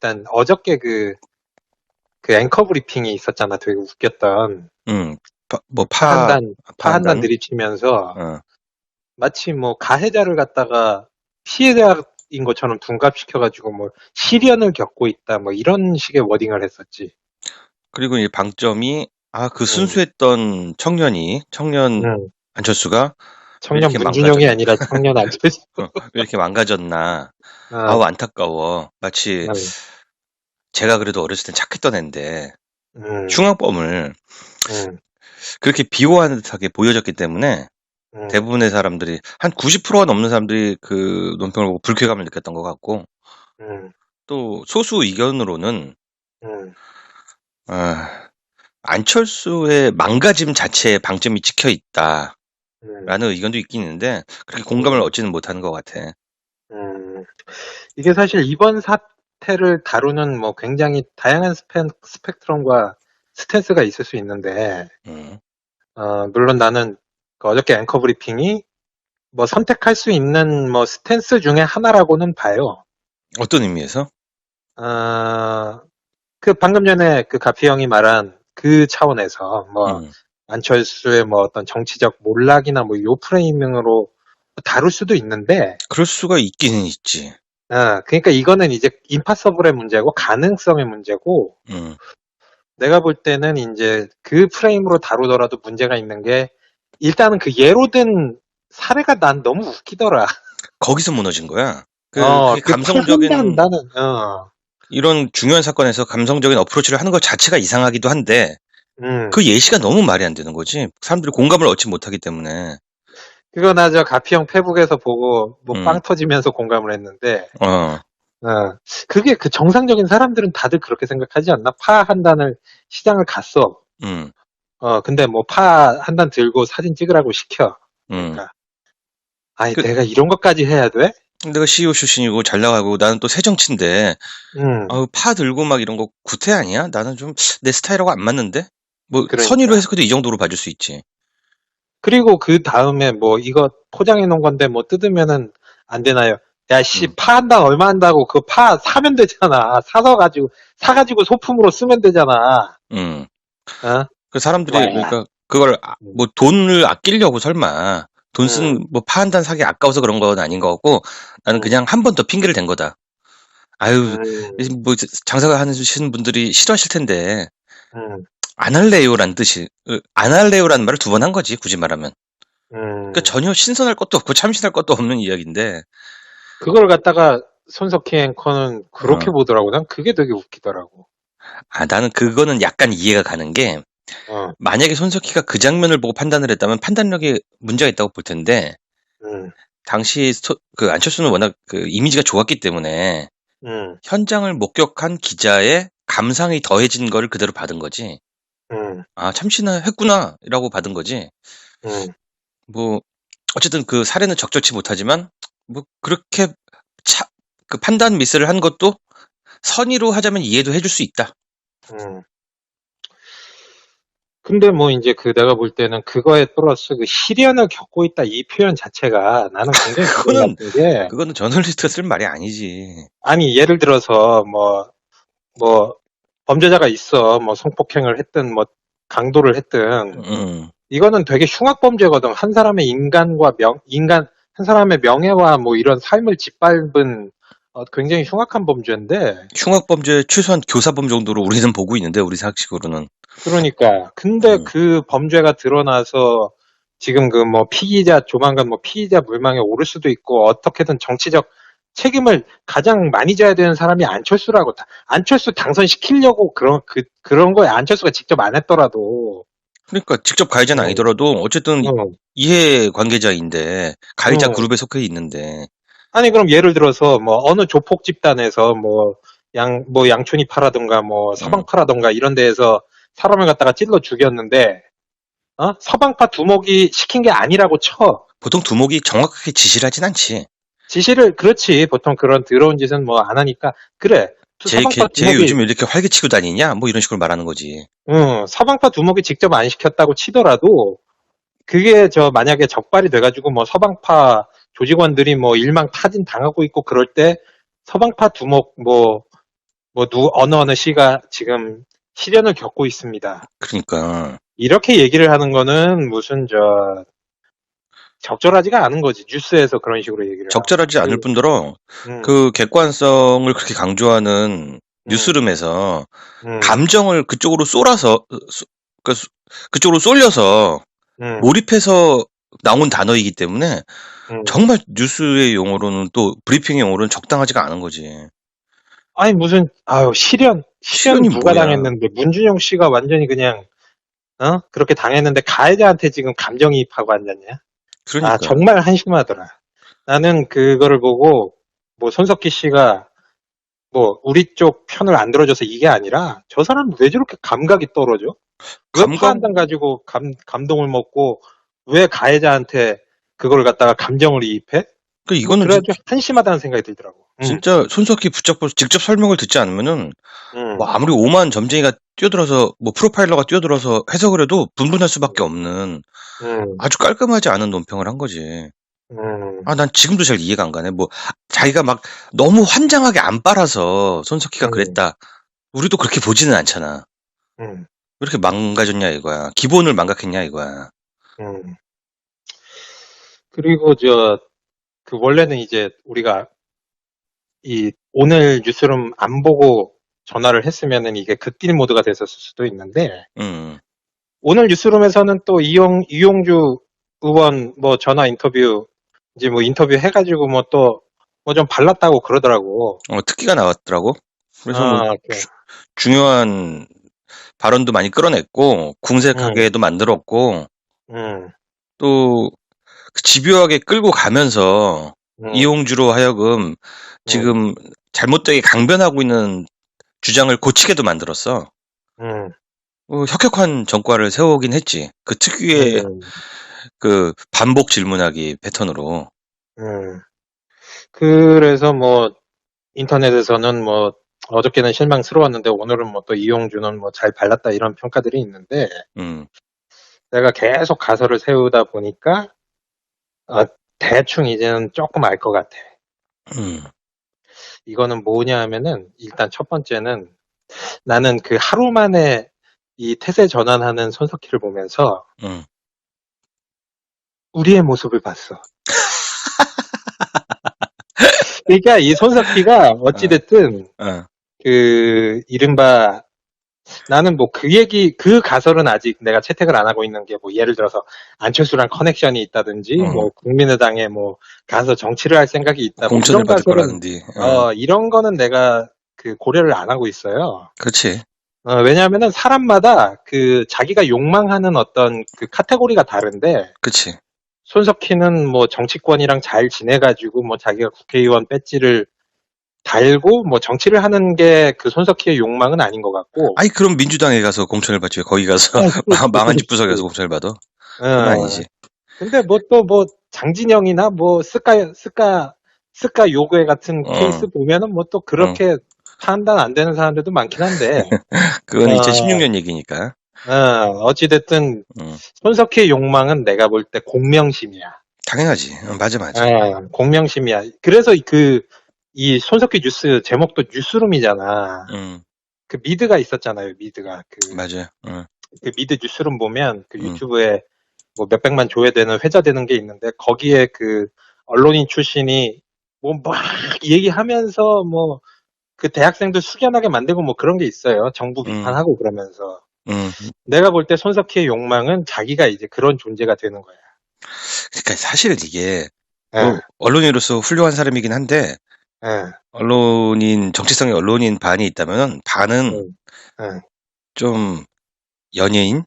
일단 어저께 그 앵커 브리핑이 있었잖아. 되게 웃겼던. 뭐 파한단 파한단? 들이치면서 어. 마치 뭐 가해자를 갖다가 피해자인 것처럼 둔갑시켜가지고 뭐 시련을 겪고 있다. 뭐 이런 식의 워딩을 했었지. 그리고 이 방점이, 그 응, 청년 응. 안철수가 왜 청년 이렇게 문준용이 아니라 청년 안철수. 왜 이렇게 망가졌나. 아우, 어, 안타까워. 마치 응, 제가 그래도 어렸을 땐 착했던 앤데, 응, 흉악범을 응, 그렇게 비호하는 듯하게 보여졌기 때문에 응, 대부분의 사람들이, 한 90%가 넘는 사람들이 그 논평을 보고 불쾌감을 느꼈던 것 같고, 응, 또 소수 의견으로는, 응, 아, 안철수의 망가짐 자체에 방점이 찍혀 있다라는 응, 의견도 있긴 있는데, 그렇게 공감을 응, 얻지는 못하는 것 같아. 응. 이게 사실 이번 사태를 다루는 뭐 굉장히 다양한 스펙트럼과 스탠스가 있을 수 있는데, 음. 물론 나는 그 어저께 앵커 브리핑이 뭐 선택할 수 있는 뭐 스탠스 중에 하나라고는 봐요. 어떤 의미에서? 어, 그 방금 전에 그 가피 형이 말한 그 차원에서 뭐 음. 안철수의 뭐 어떤 정치적 몰락이나 뭐 요 프레이밍으로 다룰 수도 있는데, 그럴 수가 있기는 있지. 그러니까 이거는 이제 임파서블의 문제고 가능성의 문제고, 음. 내가 볼 때는 이제 그 프레임으로 다루더라도 문제가 있는 게, 일단은 그 예로 든 사례가 난 너무 웃기더라. 거기서 무너진 거야. 그게 그 파한단 감성적인, 나는, 이런 중요한 사건에서 감성적인 어프로치를 하는 것 자체가 이상하기도 한데, 음. 그 예시가 너무 말이 안 되는 거지. 사람들이 공감을 얻지 못하기 때문에. 그거 나 저 가피형 페북에서 보고 뭐 음. 빵 터지면서 공감을 했는데, 어. 어, 그게 그 정상적인 사람들은 다들 그렇게 생각하지 않나? 파 한 단을 시장을 갔어. 음. 근데 뭐 파 한 단 들고 사진 찍으라고 시켜. 음. 그러니까, 아니, 그 내가 이런 것까지 해야 돼? 내가 CEO 출신이고 잘 나가고 나는 또 새정치인데, 음, 파 들고 막 이런 거 구태 아니야? 나는 좀 내 스타일하고 안 맞는데? 뭐 선의로 그러니까. 해석해도 이 정도로 봐줄 수 있지. 그리고 그 다음에 뭐 이거 포장해 놓은 건데 뭐 뜯으면은 안 되나요? 야, 씨, 음. 파 한 단 얼마 한다고 그 파 사면 되잖아. 사가지고 소품으로 쓰면 되잖아. 음. 어? 그 와, 사람들이, 그러니까 그걸 음, 뭐 돈을 아끼려고 설마 돈 음, 쓰는 뭐 파 한 단 사기 아까워서 그런 건 아닌 것 같고, 나는 음, 그냥 한 번 더 핑계를 댄 거다. 아유, 음, 뭐 장사가 하시는 분들이 싫어하실 텐데 음, 안 할래요라는 뜻이, 안 할래요라는 말을 두 번 한 거지, 굳이 말하면. 그러니까 음. 전혀 신선할 것도 없고 참신할 것도 없는 이야기인데. 그걸 갖다가 손석희 앵커는 그렇게 어. 보더라고. 난 그게 되게 웃기더라고. 나는 그거는 약간 이해가 가는 게, 어, 만약에 손석희가 그 장면을 보고 판단을 했다면 판단력에 문제가 있다고 볼 텐데, 음, 당시 그 안철수는 워낙 그 이미지가 좋았기 때문에 음, 현장을 목격한 기자의 감상이 더해진 거를 그대로 받은 거지. 음, 참신했구나라고 받은 거지. 음. 뭐 어쨌든 그 사례는 적절치 못하지만, 뭐 그렇게 차, 그 판단 미스를 한 것도 선의로 하자면 이해도 해줄 수 있다. 음. 근데 뭐 이제 그 내가 볼 때는 그거에 플러스 그 시련을 겪고 있다 이 표현 자체가 나는 굉장히 기분 그거는 나쁜 게, 그거는 저널리스트가 쓸 말이 아니지. 아니 예를 들어서 뭐 범죄자가 있어 뭐 성폭행을 했든 뭐 강도를 했든 음. 이거는 되게 흉악 범죄거든. 한 사람의 명예와 뭐 이런 삶을 짓밟은 굉장히 흉악한 범죄인데, 흉악범죄 최소한 교사범 정도로 우리는 보고 있는데, 우리 상식으로는. 그러니까 근데 음. 그 범죄가 드러나서 지금 그 뭐 조만간 뭐 피의자 물망에 오를 수도 있고 어떻게든 정치적 책임을 가장 많이 져야 되는 사람이 안철수라고. 안철수 당선시키려고 그런 거에 안철수가 직접 안 했더라도. 그러니까 직접 가해자는 어, 아니더라도 어쨌든 어, 이해 관계자인데, 가해자 어. 그룹에 속해 있는데. 아니 그럼 예를 들어서 뭐 어느 조폭 집단에서 뭐 양촌이 파라든가 뭐 음. 서방파라든가 이런 데에서 사람을 갖다가 찔러 죽였는데, 서방파 두목이 시킨 게 아니라고 쳐. 보통 두목이 정확하게 지시를 하진 않지. 그렇지. 보통 그런 더러운 짓은 뭐 안 하니까. 그래. 서방파 쟤 두목이, 요즘 왜 이렇게 활개치고 다니냐? 뭐 이런 식으로 말하는 거지. 응, 서방파 두목이 직접 안 시켰다고 치더라도, 그게 만약에 적발이 돼가지고 뭐 서방파 조직원들이 뭐 일망타진 당하고 있고 그럴 때 서방파 두목 뭐 뭐 어느 씨가 지금 시련을 겪고 있습니다. 그러니까 이렇게 얘기를 하는 거는 무슨 적절하지가 않은 거지. 뉴스에서 그런 식으로 얘기를 하는 거. 적절하지 않을 뿐더러 음, 그 객관성을 그렇게 강조하는 음, 뉴스룸에서 음, 감정을 그쪽으로 그쪽으로 쏠려서 음, 몰입해서 나온 단어이기 때문에 음. 정말 뉴스의 용어로는 또 브리핑의 용어로는 적당하지가 않은 거지. 아니 무슨 아유 시련 실현이 누가 뭐야. 당했는데 문준영 씨가 완전히 그냥 그렇게 당했는데 가해자한테 지금 감정이입하고 앉았냐? 아 그러니까. 정말 한심하더라. 나는 그거를 보고 뭐 손석희 씨가 뭐 우리 쪽 편을 안 들어줘서 이게 아니라 저 사람 왜 저렇게 감각이 떨어져? 왜 감각, 파한당 가지고 감동을 먹고 왜 가해자한테 그걸 갖다가 감정을 이입해? 그 뭐 이거는 그래가지고 한심하다는 생각이 들더라고. 진짜 손석희 붙잡고 직접 설명을 듣지 않으면은 뭐 음, 아무리 오만 점쟁이가 뛰어들어서 뭐 프로파일러가 뛰어들어서 해석을 해도 분분할 수밖에 없는 음, 아주 깔끔하지 않은 논평을 한 거지. 음, 난 지금도 잘 이해가 안 가네. 뭐 자기가 막 너무 환장하게 안 빨아서 손석희가 음, 그랬다. 우리도 그렇게 보지는 않잖아. 음, 왜 이렇게 망가졌냐 이거야. 기본을 망각했냐 이거야. 음. 그리고 그 원래는 이제 우리가 이 오늘 뉴스룸 안 보고 전화를 했으면은 이게 극딜 모드가 됐었을 수도 있는데 음, 오늘 뉴스룸에서는 또 이용주 의원 뭐 전화 인터뷰 이제 뭐 인터뷰 해가지고 뭐 또 뭐 좀 발랐다고 그러더라고. 특기가 나왔더라고. 그래서 뭐 그, 중요한 발언도 많이 끌어냈고 음, 궁색하게도 만들었고 음, 또 집요하게 끌고 가면서 음, 이용주로 하여금 음, 지금 잘못되게 강변하고 있는 주장을 고치게도 만들었어. 음, 혁혁한 전과를 세우긴 했지. 그 특유의 음, 그 반복 질문하기 패턴으로. 음. 그래서 뭐 인터넷에서는 뭐 어저께는 실망스러웠는데 오늘은 뭐 또 이용주는 뭐 잘 발랐다 이런 평가들이 있는데 음, 내가 계속 가설을 세우다 보니까 아, 대충 이제는 조금 알 것 같아. 음, 이거는 뭐냐 하면은 일단 첫 번째는 나는 그 하루 만에 이 태세 전환하는 손석희를 보면서 음. 우리의 모습을 봤어. 그러니까 이 손석희가 어, 어찌됐든 어, 그 이른바 나는 뭐 그 가설은 아직 내가 채택을 안 하고 있는 게 뭐 예를 들어서 안철수랑 커넥션이 있다든지 어. 뭐 국민의당에 뭐 가서 정치를 할 생각이 있다 뭐 공천을 이런 받을 가설은 거라는데. 이런 거는 내가 그 고려를 안 하고 있어요. 그렇지. 왜냐하면은 사람마다 그 자기가 욕망하는 어떤 그 카테고리가 다른데 그치. 손석희는 뭐 정치권이랑 잘 지내가지고 뭐 자기가 국회의원 배지를 달고 뭐 정치를 하는 게 그 손석희의 욕망은 아닌 것 같고 아니, 그럼 민주당에 가서 공천을 받지. 왜 거기 가서 망한 집구석에 가서 그렇지. 공천을 받아? 그건 어, 아니지. 근데 뭐 또 뭐 장진영이나 뭐 스카 요괴 같은 케이스 어, 보면은 뭐 또 어. 그렇게 판단 안 되는 사람들도 많긴 한데, 그건 어, 2016년 얘기니까. 어찌됐든 음, 손석희의 욕망은 내가 볼 때 공명심이야. 당연하지. 맞아, 맞아. 공명심이야. 그래서 이 손석희 뉴스 제목도 뉴스룸이잖아. 음, 그 미드가 있었잖아요. 미드가 맞아. 그 미드 뉴스룸 보면 그 음, 유튜브에 뭐 몇백만 조회되는 회자되는 게 있는데 거기에 그 언론인 출신이 뭐 막 얘기하면서 뭐 그 대학생들 숙연하게 만들고 뭐 그런 게 있어요. 정부 음, 비판하고 그러면서. 음. 내가 볼 때 손석희의 욕망은 자기가 이제 그런 존재가 되는 거야. 그러니까 사실 이게 예, 언론인으로서 훌륭한 사람이긴 한데 예, 정치성의 언론인 반이 있다면 반은 예, 예. 좀 연예인,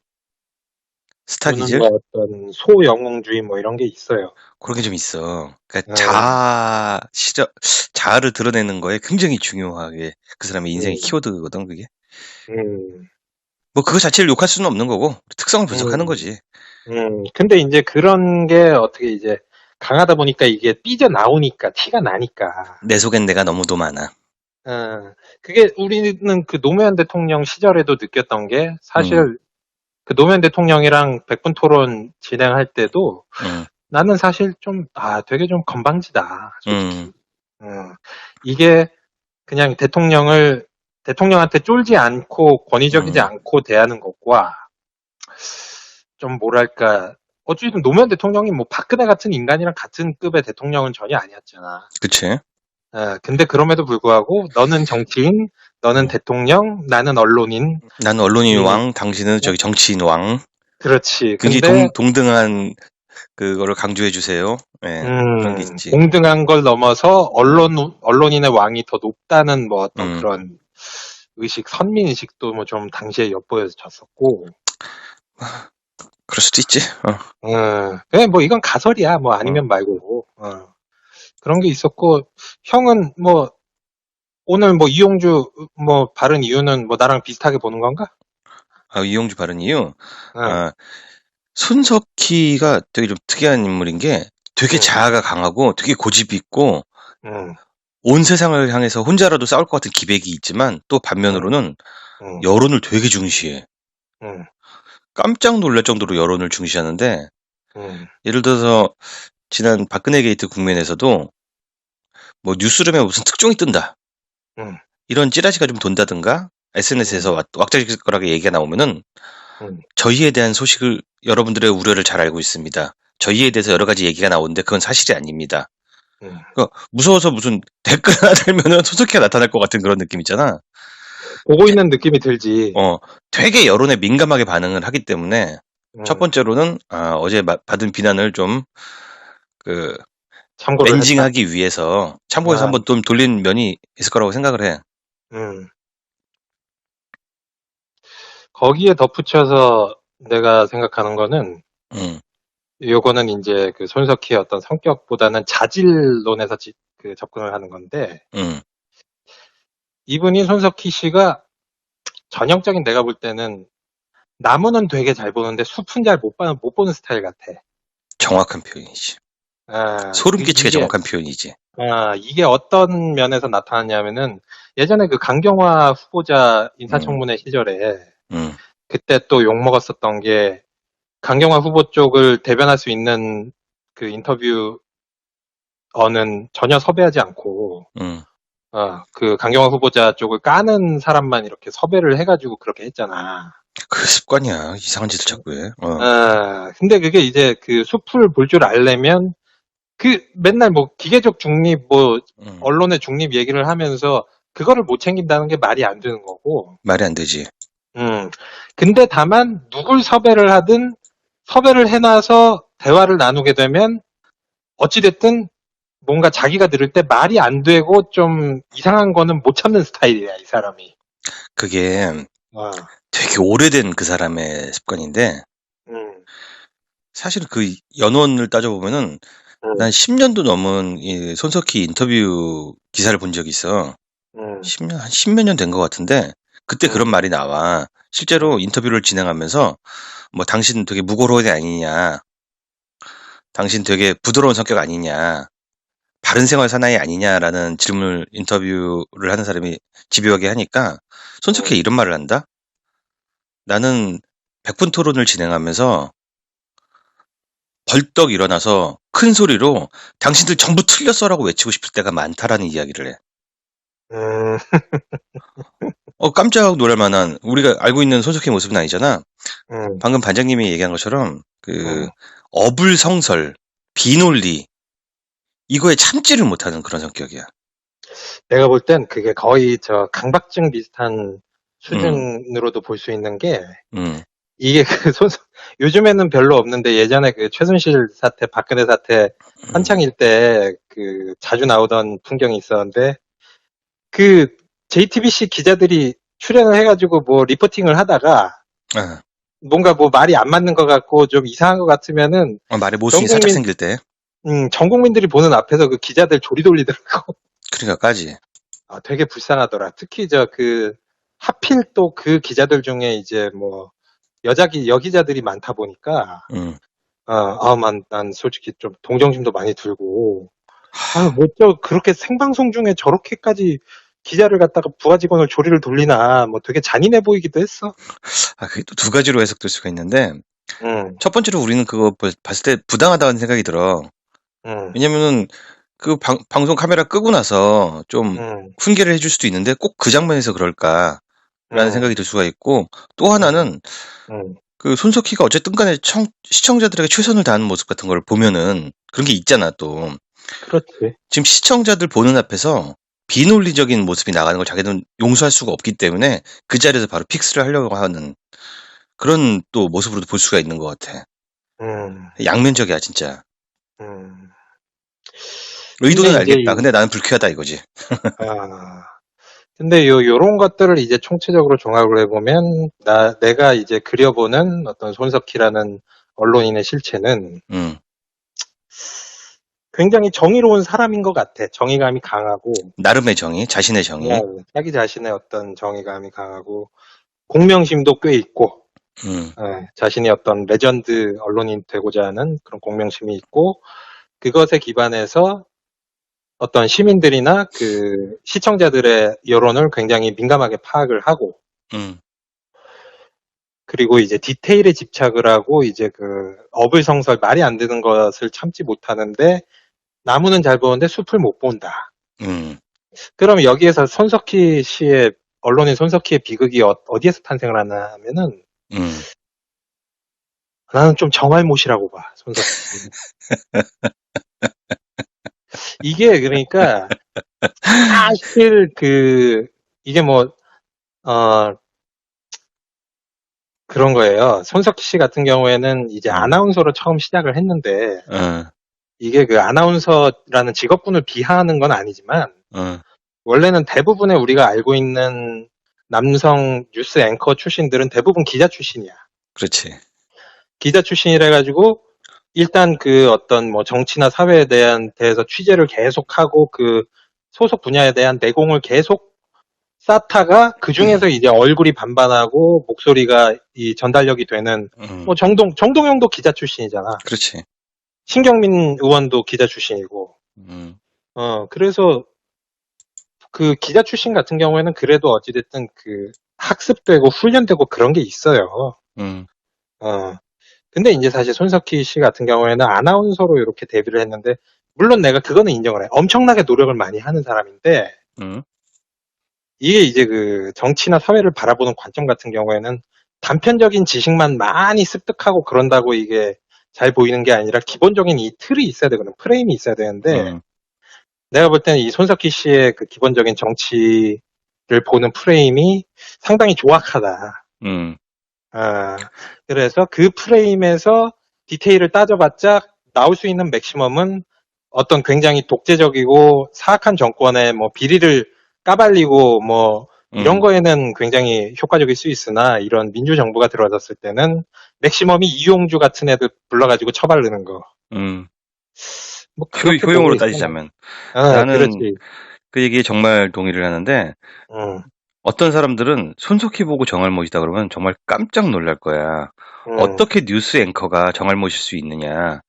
스타 또는 기질 뭐 어떤 소영웅주의 뭐 이런 게 있어요. 그런 게 좀 있어. 그러니까 예, 자아를 드러내는 거에 굉장히 중요하게 그 사람의 인생의 음, 키워드거든 그게. 음, 뭐 그거 자체를 욕할 수는 없는 거고 특성을 분석하는 음. 거지. 근데 이제 그런 게 어떻게 이제 강하다 보니까 이게 삐져나오니까, 티가 나니까. 내 속엔 내가 너무도 많아. 그게 우리는 그 노무현 대통령 시절에도 느꼈던 게 음, 사실 그 노무현 대통령이랑 백분 토론 진행할 때도 음, 나는 사실 좀, 되게 좀 건방지다, 음, 솔직히. 어, 이게 그냥 대통령을 대통령한테 쫄지 않고 권위적이지 음. 않고 대하는 것과 좀 뭐랄까 어쨌든 노무현 대통령이 뭐 박근혜 같은 인간이랑 같은 급의 대통령은 전혀 아니었잖아. 그치. 근데 그럼에도 불구하고 너는 정치인, 너는 대통령, 나는 언론인. 나는 언론인 음, 왕, 당신은 저기 정치인 왕. 그렇지. 굉장히 근데 동등한 그거를 강조해 주세요. 예, 그런 게 있지. 동등한 걸 넘어서 언론인의 왕이 더 높다는 뭐 어떤 음, 그런 의식, 선민의식도 뭐 좀 당시에 엿보여졌었고, 그럴 수도 있지. 그냥 뭐 이건 가설이야. 뭐 어. 아니면 말고, 그런 게 있었고, 형은 뭐 오늘 뭐 이용주 뭐 바른 이유는 뭐 나랑 비슷하게 보는 건가? 이용주 바른 이유. 응, 아, 손석희가 되게 좀 특이한 인물인 게 되게 응, 자아가 강하고 되게 고집이 있고 응, 온 세상을 향해서 혼자라도 싸울 것 같은 기백이 있지만 또 응, 반면으로는 응, 여론을 되게 중시해. 응, 깜짝 놀랄 정도로 여론을 중시하는데 응, 예를 들어서 지난 박근혜 게이트 국면에서도 뭐 뉴스룸에 무슨 특종이 뜬다. 응, 이런 찌라시가 좀 돈다든가 응, SNS에서 왁자지껄하게 얘기가 나오면은 응. 저희에 대한 소식을 여러분들의 우려를 잘 알고 있습니다. 저희에 대해서 여러 가지 얘기가 나오는데 그건 사실이 아닙니다. 응. 그러니까 무서워서 무슨 댓글 하나 달면은 손석희가 나타날 것 같은 그런 느낌 있잖아. 보고 있는 느낌이 들지. 어, 되게 여론에 민감하게 반응을 하기 때문에 첫 응, 번째로는 어제 받은 비난을 좀 그 참고를 했다. 멘징하기 위해서 참고해서 아, 한번 좀 돌린 면이 있을 거라고 생각을 해. 응. 거기에 덧붙여서 내가 생각하는 거는 음, 요거는 이제 그 손석희의 어떤 성격보다는 자질론에서 그 접근을 하는 건데 음. 이분이 손석희 씨가 전형적인 내가 볼 때는 나무는 되게 잘 보는데 숲은 잘 못 보는 스타일 같아. 정확한 표현이지. 소름 끼치게 이게 정확한 표현이지. 이게 어떤 면에서 나타났냐면은 예전에 그 강경화 후보자 음, 인사청문회 시절에 음, 그때 또 욕먹었었던 게 강경화 후보 쪽을 대변할 수 있는 그 인터뷰어는 전혀 섭외하지 않고 음. 그 강경화 후보자 쪽을 까는 사람만 이렇게 섭외를 해가지고 그렇게 했잖아. 그 습관이야. 이상한 짓을 자꾸 해. 근데 그게 이제 그 숲을 볼 줄 알려면 그 맨날 뭐 기계적 중립 뭐 음. 언론의 중립 얘기를 하면서 그거를 못 챙긴다는 게 말이 안 되는 거고. 말이 안 되지. 음. 근데 다만 누굴 섭외를 하든 섭외를 해놔서 대화를 나누게 되면 어찌됐든 뭔가 자기가 들을 때 말이 안 되고 좀 이상한 거는 못 참는 스타일이야, 이 사람이. 그게 어. 되게 오래된 그 사람의 습관인데 음. 사실 그 연원을 따져보면은 난 음. 10년도 넘은 이 손석희 인터뷰 기사를 본 적이 있어. 음. 10년, 한 10몇 년 된 것 같은데 그때 그런 음. 말이 나와. 실제로 음. 인터뷰를 진행하면서 뭐 당신 되게 무고로운 애 아니냐. 당신 되게 부드러운 성격 아니냐. 바른 생활 사나이 아니냐라는 질문을 인터뷰를 하는 사람이 집요하게 하니까 손석희가 음. 이런 말을 한다. 나는 100분 토론을 진행하면서 벌떡 일어나서 큰 소리로 당신들 전부 틀렸어라고 외치고 싶을 때가 많다라는 이야기를 해. 음. 깜짝 놀랄 만한 우리가 알고 있는 손석희 모습은 아니잖아. 음. 방금 반장님이 얘기한 것처럼 그 음. 어불성설, 비논리 이거에 참지를 못하는 그런 성격이야. 내가 볼 땐 그게 거의 저 강박증 비슷한 음, 수준으로도 볼 수 있는 게 음, 이게 그 요즘에는 별로 없는데 예전에 그 최순실 사태, 박근혜 사태 음. 한창일 때 그 자주 나오던 풍경이 있었는데 그 JTBC 기자들이 출연을 해가지고 뭐 리포팅을 하다가 아, 뭔가 뭐 말이 안 맞는 것 같고 좀 이상한 것 같으면은 말에 전 모순이 살짝 국민, 생길 때, 전 국민들이 보는 앞에서 그 기자들 조리 돌리더라고. 그러니까까지. 되게 불쌍하더라. 특히 저 그 하필 또 그 기자들 중에 이제 뭐 여기자들이 많다 보니까 음. 난 솔직히 좀 동정심도 많이 들고 뭐 저 그렇게 생방송 중에 저렇게까지 기자를 갖다가 부하 직원을 조리를 돌리나 뭐 되게 잔인해 보이기도 했어. 그게 또 두 가지로 해석될 수가 있는데, 응, 첫 번째로 우리는 그거 봤을 때 부당하다는 생각이 들어. 응, 왜냐면은 그 방송 카메라 끄고 나서 좀 음, 훈계를 해줄 수도 있는데 꼭 그 장면에서 그럴까라는 음, 생각이 들 수가 있고, 또 음, 하나는 음. 그 손석희가 어쨌든 간에 시청자들에게 최선을 다하는 모습 같은 걸 보면은 그런 게 있잖아, 또. 그렇지. 지금 시청자들 보는 앞에서 비논리적인 모습이 나가는 걸 자기는 용서할 수가 없기 때문에 그 자리에서 바로 픽스를 하려고 하는 그런 또 모습으로도 볼 수가 있는 것 같아. 음, 양면적이야, 진짜. 음. 근데 의도는 이제 알겠다. 근데 나는 불쾌하다 이거지. 아, 근데 요런 것들을 이제 총체적으로 종합을 해보면, 내가 이제 그려보는 어떤 손석희라는 언론인의 실체는 음. 굉장히 정의로운 사람인 것 같아. 정의감이 강하고, 나름의 정의, 자신의 정의. 자기 자신의 어떤 정의감이 강하고, 공명심도 꽤 있고, 음. 자신이 어떤 레전드 언론인 되고자 하는 그런 공명심이 있고, 그것에 기반해서 어떤 시민들이나 그 시청자들의 여론을 굉장히 민감하게 파악을 하고, 음. 그리고 이제 디테일에 집착을 하고, 이제 그 어불성설 말이 안 되는 것을 참지 못하는데, 나무는 잘 보는데 숲을 못 본다. 음. 그럼 여기에서 손석희 씨의, 언론인 손석희의 비극이 어디에서 탄생을 하나 하면은, 음. 나는 좀 정알못이라고 봐, 손석희 씨. 이게 그러니까, 사실 이게 뭐, 어, 그런 거예요. 손석희 씨 같은 경우에는 이제 음. 아나운서로 처음 시작을 했는데, 어. 이게 그 아나운서라는 직업군을 비하하는 건 아니지만, 어. 원래는 대부분의 우리가 알고 있는 남성 뉴스 앵커 출신들은 대부분 기자 출신이야. 그렇지. 기자 출신이라 가지고 일단 그 어떤 뭐 정치나 사회에 대해서 취재를 계속하고 그 소속 분야에 대한 내공을 계속 쌓다가 그 중에서 이제 얼굴이 반반하고 목소리가 이 전달력이 되는 뭐 정동영도 기자 출신이잖아. 그렇지. 신경민 의원도 기자 출신이고. 음. 그래서 그 기자 출신 같은 경우에는 그래도 어찌됐든 그 학습되고 훈련되고 그런 게 있어요. 음. 어, 근데 이제 사실 손석희 씨 같은 경우에는 아나운서로 이렇게 데뷔를 했는데, 물론 내가 그거는 인정을 해. 엄청나게 노력을 많이 하는 사람인데, 음. 이게 이제 그 정치나 사회를 바라보는 관점 같은 경우에는 단편적인 지식만 많이 습득하고 그런다고 이게 잘 보이는 게 아니라 기본적인 이 틀이 있어야 되거든. 프레임이 있어야 되는데, 음. 내가 볼 때는 이 손석희 씨의 그 기본적인 정치를 보는 프레임이 상당히 조악하다. 음. 아, 그래서 그 프레임에서 디테일을 따져봤자 나올 수 있는 맥시멈은 어떤 굉장히 독재적이고 사악한 정권의 뭐 비리를 까발리고 뭐 이런 음. 거에는 굉장히 효과적일 수 있으나, 이런 민주정부가 들어왔을 때는 맥시멈이 이용주 같은 애들 불러가지고 처바르는 거. 음. 뭐 그렇게 보고 효용으로 있어. 따지자면 그렇지. 나는 그 얘기에 정말 동의를 하는데, 응, 어떤 사람들은 손석희 보고 정알못이다 그러면 정말 깜짝 놀랄 거야. 응, 어떻게 뉴스 앵커가 정알못일 수 있느냐.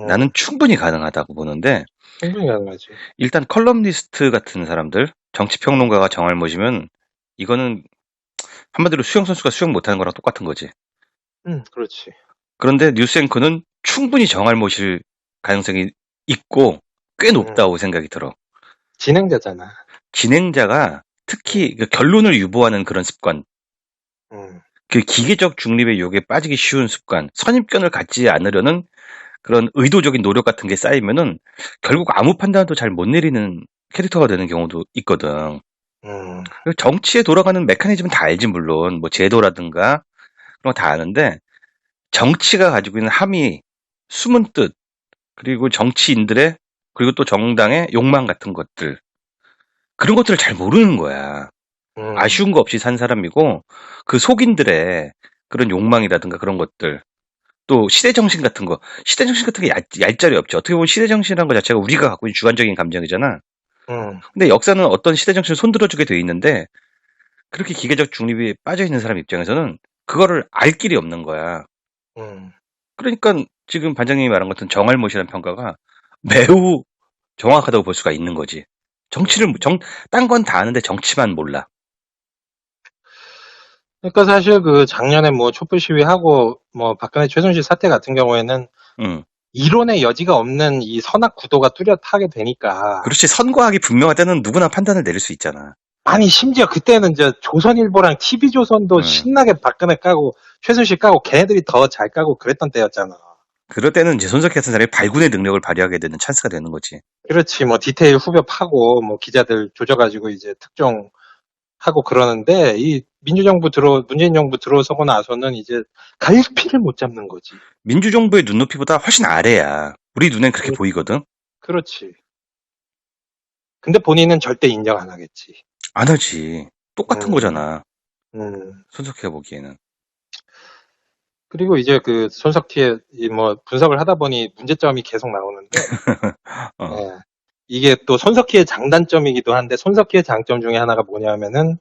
나는 응. 충분히 가능하다고 보는데, 충분히 가능하지. 일단 컬럼니스트 같은 사람들, 정치평론가가 정알못이면 이거는 한마디로 수영 선수가 수영 못하는 거랑 똑같은 거지. 응, 그렇지. 그런데 뉴스 앵커는 충분히 정알못일 가능성이 있고 꽤 응. 높다고 생각이 들어. 진행자잖아. 진행자가 응, 특히 그 결론을 유보하는 그런 습관, 응, 그 기계적 중립의 유혹에 빠지기 쉬운 습관, 선입견을 갖지 않으려는 그런 의도적인 노력 같은 게 쌓이면은 결국 아무 판단도 잘 못 내리는 캐릭터가 되는 경우도 있거든. 응, 그리고 정치에 돌아가는 메커니즘은 다 알지, 물론. 뭐 제도라든가 그런 거 다 아는데, 정치가 가지고 있는 함의, 숨은 뜻, 그리고 정치인들의, 그리고 또 정당의 욕망 같은 것들, 그런 것들을 잘 모르는 거야. 응, 아쉬운 거 없이 산 사람이고, 그 속인들의 그런 욕망이라든가 그런 것들, 또 시대정신 같은 거, 시대정신 같은 게 얄짤이 없죠. 어떻게 보면 시대정신이라는 것 자체가 우리가 갖고 있는 주관적인 감정이잖아. 응, 근데 역사는 어떤 시대정신을 손들어주게 돼 있는데, 그렇게 기계적 중립이 빠져 있는 사람 입장에서는 그거를 알 길이 없는 거야. 응. 그러니까 지금 반장님이 말한 것 같은 정알못이라는 평가가 매우 정확하다고 볼 수가 있는 거지. 정치를, 응. 딴 건 다 아는데 정치만 몰라. 그러니까 사실 그 작년에 뭐 촛불 시위하고 뭐 박근혜 최순실 사태 같은 경우에는 응. 이론의 여지가 없는 이 선악 구도가 뚜렷하게 되니까. 그렇지. 선과학이 분명할 때는 누구나 판단을 내릴 수 있잖아. 아니, 심지어 그때는 조선일보랑 TV조선도 응. 신나게 박근혜 까고, 최순실 까고, 걔네들이 더 잘 까고 그랬던 때였잖아. 그럴 때는 이제 손석희 같은 사람이 발군의 능력을 발휘하게 되는 찬스가 되는 거지. 그렇지, 뭐, 디테일 후벼 파고, 뭐, 기자들 조져가지고 이제 특종하고 그러는데, 이 문재인 정부 들어서고 나서는 이제 갈피를 못 잡는 거지. 민주정부의 눈높이보다 훨씬 아래야. 우리 눈엔 그렇게 보이거든. 그렇지. 근데 본인은 절대 인정 안 하겠지. 안 하지. 똑같은 음, 거잖아. 음. 손석희가 보기에는. 그리고 이제 그 손석희의 뭐 분석을 하다 보니 문제점이 계속 나오는데, 어, 예. 이게 또 손석희의 장단점이기도 한데, 손석희의 장점 중에 하나가 뭐냐면은,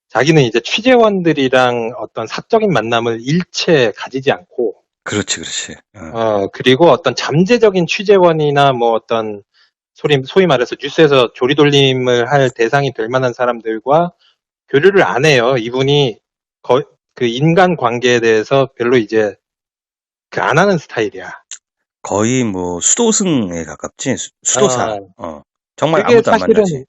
자기는 이제 취재원들이랑 어떤 사적인 만남을 일체 가지지 않고, 그렇지, 그렇지. 그리고 어떤 잠재적인 취재원이나 뭐 어떤 소위 말해서 뉴스에서 조리돌림을 할 대상이 될 만한 사람들과 교류를 안 해요. 이분이 그 인간 관계에 대해서 별로 이제 안 하는 스타일이야. 거의 뭐 수도승에 가깝지. 수도사. 어, 정말 그게 아무도 안 만나지. 사실은,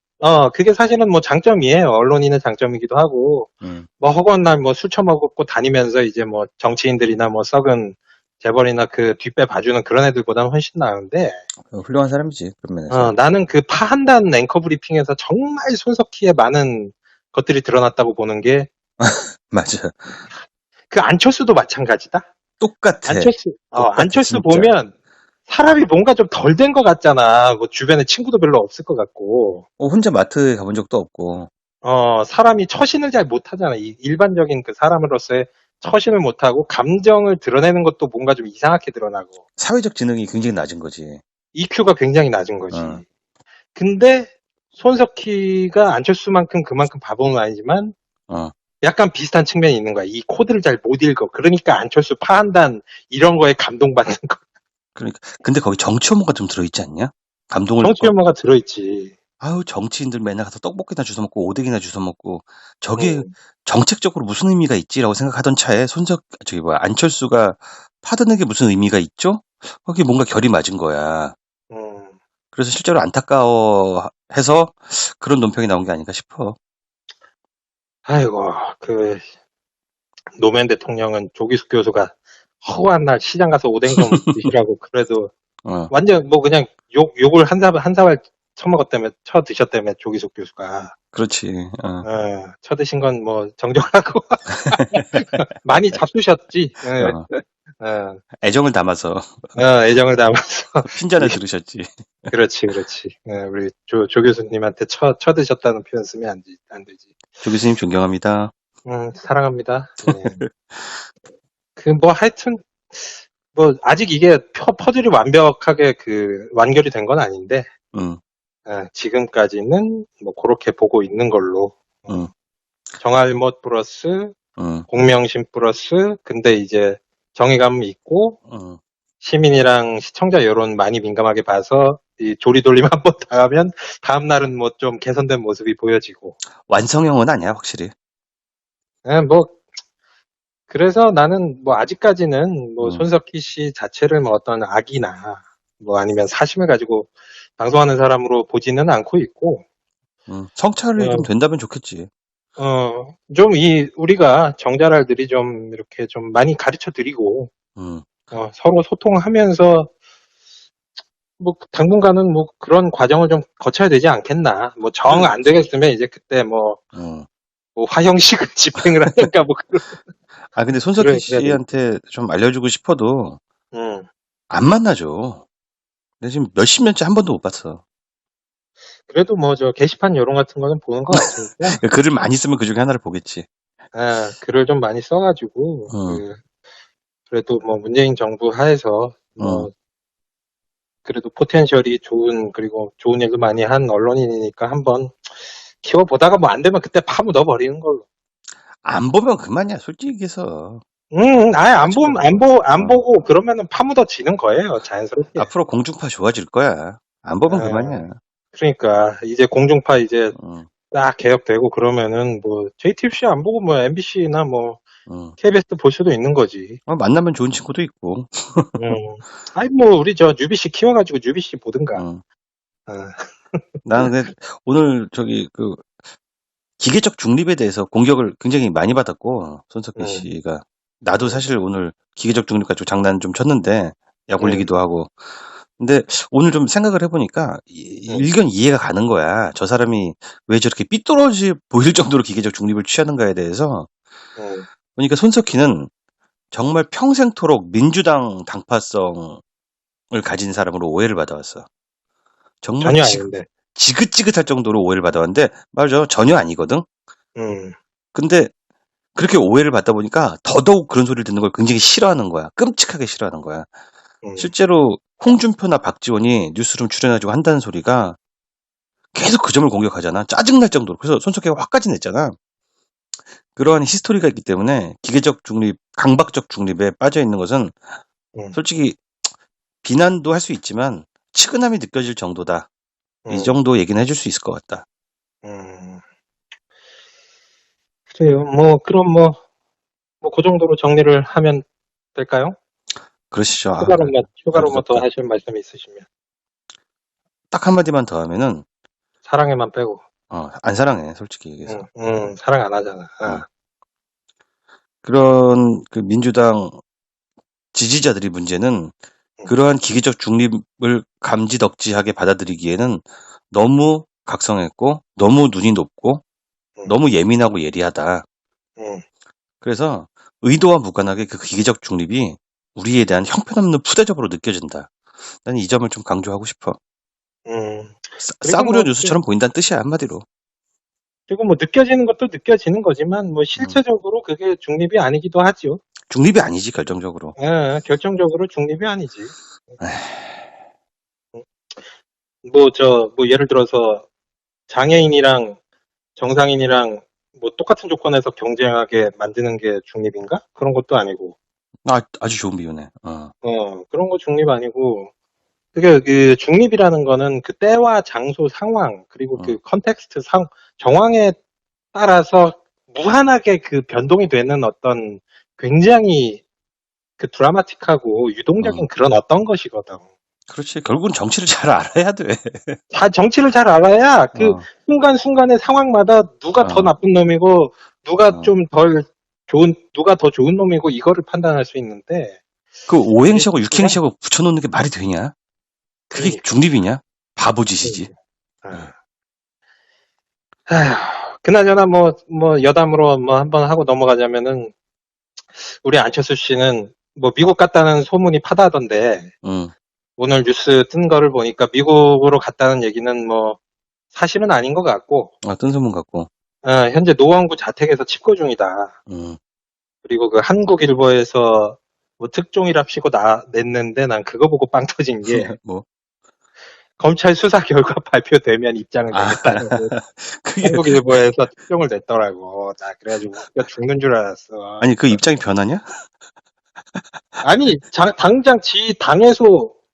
그게 사실은 뭐 장점이에요. 언론인의 장점이기도 하고, 음, 뭐 허구한 날 뭐 술 처먹고 다니면서 이제 뭐 정치인들이나 뭐 썩은 재벌이나 그 뒷배 봐주는 그런 애들보다는 훨씬 나은데, 훌륭한 사람이지. 그런 면에서. 나는 그 파한단 앵커 브리핑에서 정말 손석희의 많은 것들이 드러났다고 보는 게, 맞아. 그 안철수도 마찬가지다. 똑같아. 똑같아, 안철수 진짜. 보면 사람이 뭔가 좀 덜 된 것 같잖아. 뭐 주변에 친구도 별로 없을 것 같고. 혼자 마트에 가본 적도 없고. 사람이 처신을 잘 못하잖아. 일반적인 그 사람으로서의 처신을 못하고, 감정을 드러내는 것도 뭔가 좀 이상하게 드러나고, 사회적 지능이 굉장히 낮은 거지. EQ가 굉장히 낮은 거지. 어, 근데 손석희가 안철수만큼 그만큼 바보는 아니지만, 어. 약간 비슷한 측면이 있는 거야. 이 코드를 잘 못 읽어. 그러니까 안철수 파한단 이런 거에 감동받는 거. 그러니까. 근데 거기 정치 혐오가 좀 들어있지 않냐? 감동을, 정치 혐오가 들어있지. 아유, 정치인들 맨날 가서 떡볶이나 주워 먹고, 오뎅이나 주워 먹고, 저게 음, 정책적으로 무슨 의미가 있지라고 생각하던 차에 안철수가 파드는 게 무슨 의미가 있죠? 거기 뭔가 결이 맞은 거야. 음. 그래서 실제로 안타까워해서 그런 논평이 나온 게 아닌가 싶어. 아이고, 노무현 대통령은 조기숙 교수가 허구한 날 시장 가서 오뎅 좀 드시라고 그래도 어, 완전 뭐 그냥 욕을 한 사발 쳐 드셨다며 조기숙 교수가. 그렇지. 어, 쳐드신 건 뭐 정정하고 많이 잡수셨지. 어. 어, 애정을 담아서 애정을 담아서. 핀잔을 들으셨지. 그렇지, 그렇지. 우리 조 교수님한테 쳐드셨다는 표현 쓰면 안 되지. 조 교수님 존경합니다. 사랑합니다. 네. 뭐 하여튼, 뭐, 아직 이게 퍼즐이 완벽하게 완결이 된 건 아닌데, 응, 지금까지는 뭐, 그렇게 보고 있는 걸로. 응, 정알못 플러스, 응, 공명심 플러스, 근데 이제 정의감 있고, 응. 시민이랑 시청자 여론 많이 민감하게 봐서, 이 조리돌림 한번 당하면, 다음날은 뭐 좀 개선된 모습이 보여지고. 완성형은 아니야, 확실히. 뭐, 그래서 나는 뭐 아직까지는 뭐 응, 손석희 씨 자체를 뭐 어떤 악이나 뭐 아니면 사심을 가지고 방송하는 사람으로 보지는 않고 있고, 응. 성찰이 좀 어, 된다면 좋겠지. 좀 우리가 정자랄들이 좀 이렇게 좀 많이 가르쳐 드리고, 응, 서로 소통하면서 뭐 당분간은 뭐 그런 과정을 좀 거쳐야 되지 않겠나. 뭐 정 그래. 안 되겠으면 이제 그때 응. 뭐 화형식을 집행을 하든가 뭐 아, 근데 손석희 그래야 되겠지. 씨한테 좀 알려주고 싶어도 음. 안 만나죠. 내가 지금 몇십 년째 한 번도 못 봤어. 그래도 뭐 게시판 여론 같은 거는 보는 것 같으니까. 글을 많이 쓰면 그 중에 하나를 보겠지. 글을 좀 많이 써가지고, 응, 그래도 뭐 문재인 정부 하에서, 응. 뭐, 그래도 포텐셜이 그리고 좋은 일도 많이 한 언론인이니까 한번 키워보다가 뭐 안 되면 그때 파묻어 버리는 걸로. 안 보면 그만이야, 솔직히 얘기해서. 아예 아직 안 어. 보고 그러면은 파묻어지는 거예요, 자연스럽게. 앞으로 공중파 좋아질 거야. 안 보면 에, 그만이야. 그러니까, 이제 공중파 이제 응, 딱 개혁되고 그러면은 뭐 JTBC 안 보고 뭐 MBC나 뭐 음. KBS 볼 수도 있는 거지. 만나면 좋은 친구도 있고. 아니 뭐 우리 저 UBC 키워가지고 UBC 보든가. 음. 어, 나는 근데 오늘 그 기계적 중립에 대해서 공격을 굉장히 많이 받았고, 손석희 음, 씨가. 나도 음, 사실 오늘 기계적 중립 가지고 장난 좀 쳤는데, 약 음, 올리기도 하고. 근데 오늘 좀 생각을 해보니까 음, 일견 이해가 가는 거야. 저 사람이 왜 저렇게 삐뚤어지 보일 정도로 기계적 중립을 취하는가에 대해서. 음. 그러니까 손석희는 정말 평생토록 민주당 당파성을 가진 사람으로 오해를 받아왔어. 정말 전혀 아닌데. 지긋지긋할 정도로 오해를 받아왔는데, 맞아. 전혀 아니거든? 음, 근데 그렇게 오해를 받다 보니까 더더욱 그런 소리를 듣는 걸 굉장히 싫어하는 거야. 끔찍하게 싫어하는 거야. 음. 실제로 홍준표나 박지원이 뉴스룸 출연해가지고 한다는 소리가 계속 그 점을 공격하잖아. 짜증날 정도로. 그래서 손석희가 화까지 냈잖아. 그러한 히스토리가 있기 때문에 기계적 중립, 강박적 중립에 빠져 있는 것은 음, 솔직히 비난도 할 수 있지만 치근함이 느껴질 정도다. 이 음, 정도 얘기는 해줄 수 있을 것 같다. 음. 그래요. 그럼 그 정도로 정리를 하면 될까요? 그러시죠. 추가로 뭐 더 부럽다. 하실 말씀이 있으시면. 딱 한마디만 더 하면은, 사랑에만 빼고. 안 사랑해, 솔직히 얘기해서. 사랑 안 하잖아. 어. 아, 그런 그 민주당 지지자들이 문제는 음, 그러한 기계적 중립을 감지덕지하게 받아들이기에는 너무 각성했고, 너무 눈이 높고, 음, 너무 예민하고 예리하다. 음, 그래서 의도와 무관하게 그 기계적 중립이 우리에 대한 형편없는 푸대접으로 느껴진다. 나는 이 점을 좀 강조하고 싶어. 그리고 싸구려 뉴스처럼 보인다는 뜻이야, 한마디로. 그리고 뭐 느껴지는 것도 느껴지는 거지만 뭐 음. 실체적으로 그게 중립이 아니기도 하죠. 중립이 아니지, 결정적으로. 결정적으로 중립이 아니지. 에휴, 뭐 예를 들어서 장애인이랑 정상인이랑 뭐 똑같은 조건에서 경쟁하게 만드는 게 중립인가? 그런 것도 아니고. 아주 좋은 비유네. 그런 거 중립 아니고. 그게 그 중립이라는 거는 그 때와 장소 상황, 그리고 그 컨텍스트 정황에 따라서 무한하게 그 변동이 되는 어떤 굉장히 그 드라마틱하고 유동적인 그런 어떤 것이거든. 그렇지. 결국은 정치를 잘 알아야 돼. 정치를 잘 알아야 그 어, 순간순간의 상황마다 누가 더 어, 나쁜 놈이고 누가 어. 좀 누가 더 좋은 놈이고 이거를 판단할 수 있는데 그 그게 오행시하고 쉽지가 않- 육행시하고 붙여놓는 게 말이 되냐? 그게 그러니까. 중립이냐? 바보짓이지. 그러니까. 아휴, 그나저나 여담으로 한번 하고 넘어가자면은 우리 안철수 씨는 뭐 미국 갔다는 소문이 파다하던데 응. 오늘 뉴스 뜬 거를 보니까 미국으로 갔다는 얘기는 뭐 사실은 아닌 것 같고 뜬소문 같고. 현재 노원구 자택에서 집거 중이다. 응. 그리고 그 한국일보에서 뭐 특종이랍시고 냈는데 난 그거 보고 빵 터진 게 뭐? 검찰 수사 결과 발표되면 입장을 아, 내겠다고 그게, 한국일보에서 특종을 냈더라고. 나 그래가지고 웃겨 죽는 줄 알았어. 아니, 그 입장이 변하냐? 아니 당장 지 당에서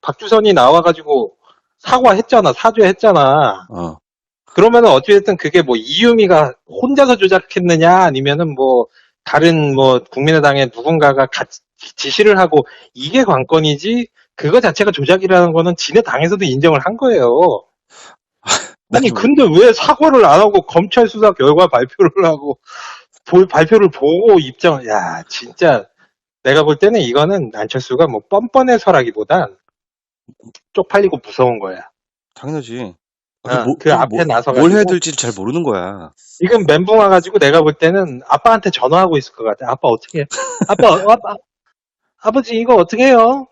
박주선이 나와가지고 사과했잖아, 사죄했잖아. 어. 그러면은 어찌됐든 그게 뭐 이유미가 혼자서 조작했느냐 아니면은 뭐 다른 뭐 국민의당의 누군가가 같이 지시를 하고 이게 관건이지 그거 자체가 조작이라는 거는 지네 당에서도 인정을 한 거예요. 난 아니 좀, 근데 왜 사과를 안 하고 검찰 수사 결과 발표를 하고 발표를 보고 야 진짜 내가 볼 때는 이거는 안철수가 뭐 뻔뻔해서라기보단 쪽팔리고 무서운 거야. 당연하지. 그 앞에 뭘 해야 나서가지고 될지 잘 모르는 거야. 지금 멘붕 와가지고 내가 볼 때는 아빠한테 전화하고 있을 것 같아. 아빠 어떻게 해? 아버지 이거 어떻게 해요?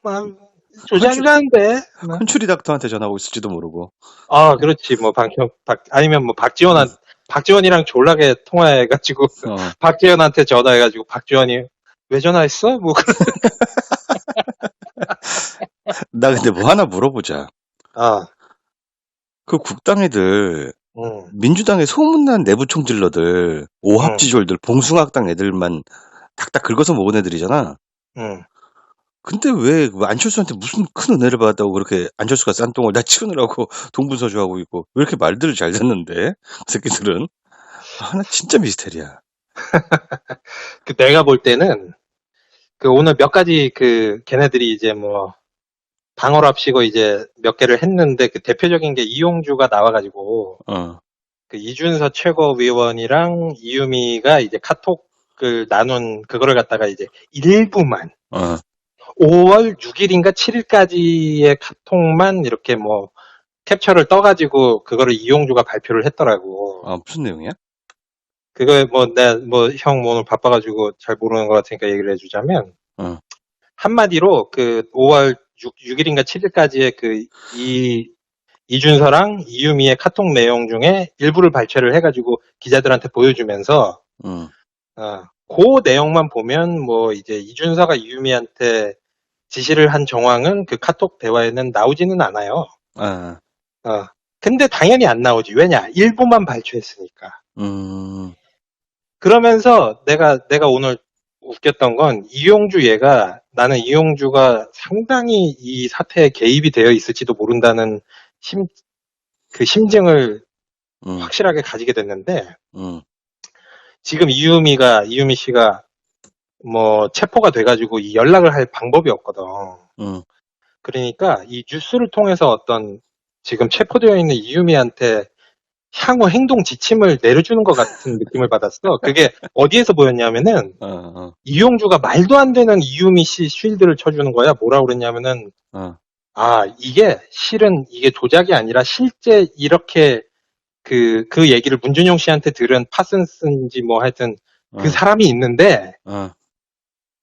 조작이라는데. 컨츄리 닥터한테 전화하고 있을지도 모르고. 그렇지. 아니면 뭐 박지원이랑 졸라게 통화해가지고 어. 박지원한테 전화해가지고 박지원이 왜 전화했어? 뭐 나 근데 뭐 하나 물어보자. 아, 그 국당 애들, 응, 민주당의 소문난 내부 총질러들, 응, 오합지졸들, 봉숭아학당 애들만 탁탁 긁어서 모은 애들이잖아. 응. 근데 왜 안철수한테 무슨 큰 은혜를 받았다고 그렇게 안철수가 싼 똥을 다 치우느라고 동분서주하고 있고 왜 이렇게 말들을 잘 듣는데 그 새끼들은. 나 진짜 미스테리야. 그 내가 볼 때는 그 오늘 몇 가지 그 걔네들이 이제 뭐 방어랍시고 이제 몇 개를 했는데 그 대표적인 게 이용주가 나와가지고 어, 그 이준서 최고위원이랑 이유미가 이제 카톡을 나눈 그거를 갖다가 이제 일부만 어, 5월 6일인가 7일까지의 카톡만 이렇게 뭐 캡처를 떠가지고 그거를 이용주가 발표를 했더라고. 무슨 내용이야? 그거에 뭐 내가 뭐 형 오늘 바빠가지고 잘 모르는 것 같으니까 얘기를 해주자면 어, 한마디로 그 5월 6일인가 7일까지의 그 이준서랑 이유미의 카톡 내용 중에 일부를 발췌를 해가지고 기자들한테 보여주면서 응, 그 내용만 보면 뭐 이제 이준서가 이유미한테 지시를 한 정황은 그 카톡 대화에는 나오지는 않아요. 아, 어. 근데 당연히 안 나오지. 왜냐? 일부만 발췌했으니까. 음, 그러면서 내가 오늘 웃겼던 건 이용주 얘가 나는 이용주가 상당히 이 사태에 개입이 되어 있을지도 모른다는 그 심증을 음, 확실하게 가지게 됐는데 음, 지금 이유미 씨가 뭐 체포가 돼가지고 이 연락을 할 방법이 없거든. 음, 그러니까 이 뉴스를 통해서 어떤 지금 체포되어 있는 이유미한테 향후 행동 지침을 내려주는 것 같은 느낌을 받았어. 그게 어디에서 보였냐면은 어, 어, 이용주가 말도 안 되는 이유미 씨 쉴드를 쳐주는 거야. 뭐라 그랬냐면은 어, 이게 실은 이게 조작이 아니라 실제 이렇게 그 얘기를 문준용 씨한테 들은 파슨스인지 뭐 하여튼 그 어, 사람이 있는데 어,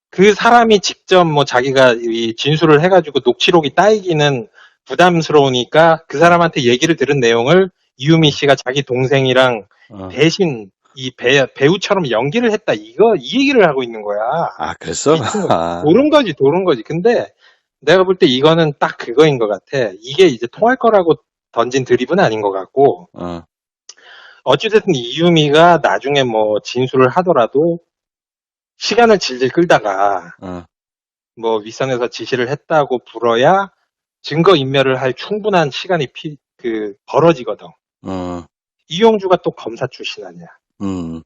그 사람이 직접 뭐 자기가 이 진술을 해가지고 녹취록이 따이기는 부담스러우니까 그 사람한테 얘기를 들은 내용을 이유미 씨가 자기 동생이랑 어. 대신 이 배우처럼 연기를 했다. 이 얘기를 하고 있는 거야. 그랬어? 미친 거. 아, 도른 거지. 근데 내가 볼 때 이거는 딱 그거인 것 같아. 이게 이제 통할 거라고 던진 드립은 아닌 것 같고, 어, 어찌됐든 이유미가 나중에 뭐 진술을 하더라도 시간을 질질 끌다가 어, 뭐 윗선에서 지시를 했다고 불어야 증거 인멸을 할 충분한 시간이 벌어지거든. 어, 이용주가 또 검사 출신 아니야. 음,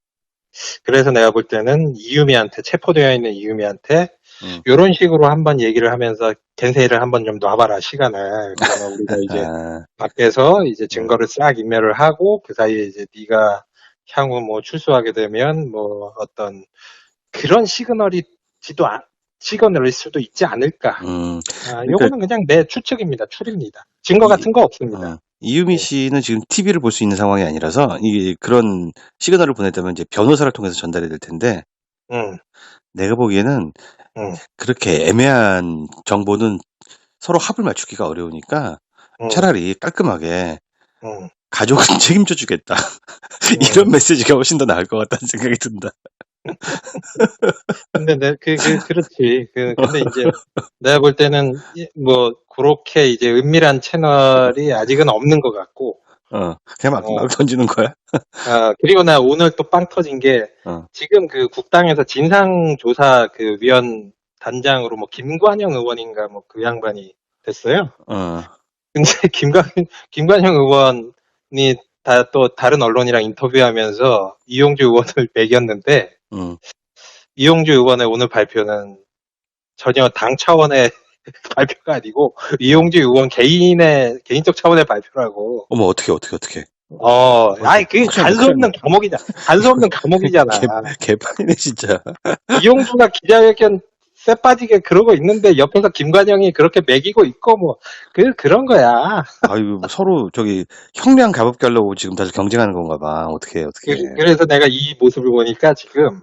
그래서 내가 볼 때는 이유미한테, 체포되어 있는 이유미한테 음, 이런 식으로 한번 얘기를 하면서 겐세이를 한번 좀 놔봐라, 시간을. 그러면 우리가 이제 아, 밖에서 이제 음, 증거를 싹 인멸을 하고 그 사이에 이제 네가 향후 뭐 출소하게 되면 뭐 어떤 그런 시그널일 수도 있지 않을까. 그러니까, 요거는 그냥 내 추측입니다. 추리입니다. 증거 이, 같은 거 없습니다. 이유미 예. 씨는 지금 TV를 볼 수 있는 상황이 아니라서, 그런 시그널을 보냈다면 이제 변호사를 통해서 전달이 될 텐데, 응, 내가 보기에는 응, 그렇게 애매한 정보는 서로 합을 맞추기가 어려우니까 응, 차라리 깔끔하게 응, 가족은 책임져 주겠다. 응. 이런 메시지가 훨씬 더 나을 것 같다는 생각이 든다. 근데 그렇지. 근데 이제 내가 볼 때는 뭐 그렇게 이제 은밀한 채널이 아직은 없는 것 같고, 그냥 막 어, 던지는 거야? 그리고 나 오늘 또 빵 터진 게 어, 지금 그 국당에서 진상조사 그 위원 단장으로 뭐 김관영 의원인가 뭐 그 양반이 됐어요. 어, 근데 김관영 의원이 또 다른 언론이랑 인터뷰하면서 이용주 의원을 매겼는데 음. 이용주 의원의 오늘 발표는 전혀 당 차원의 발표가 아니고 어. 이용주 의원 개인적 차원의 발표라고. 어머, 어떻게. 아이 그 큰일 났네. 간수 없는 감옥이잖아. 개, 개판이네, 진짜. 이용주가 기자회견 쎄 빠지게 그러고 있는데 옆에서 김관영이 그렇게 매기고 있고 뭐 그런 거야. 아유, 뭐 서로 형량 가볍게 하려고 지금 다들 경쟁하는 건가 봐. 어떻게. 그래서 내가 이 모습을 보니까 지금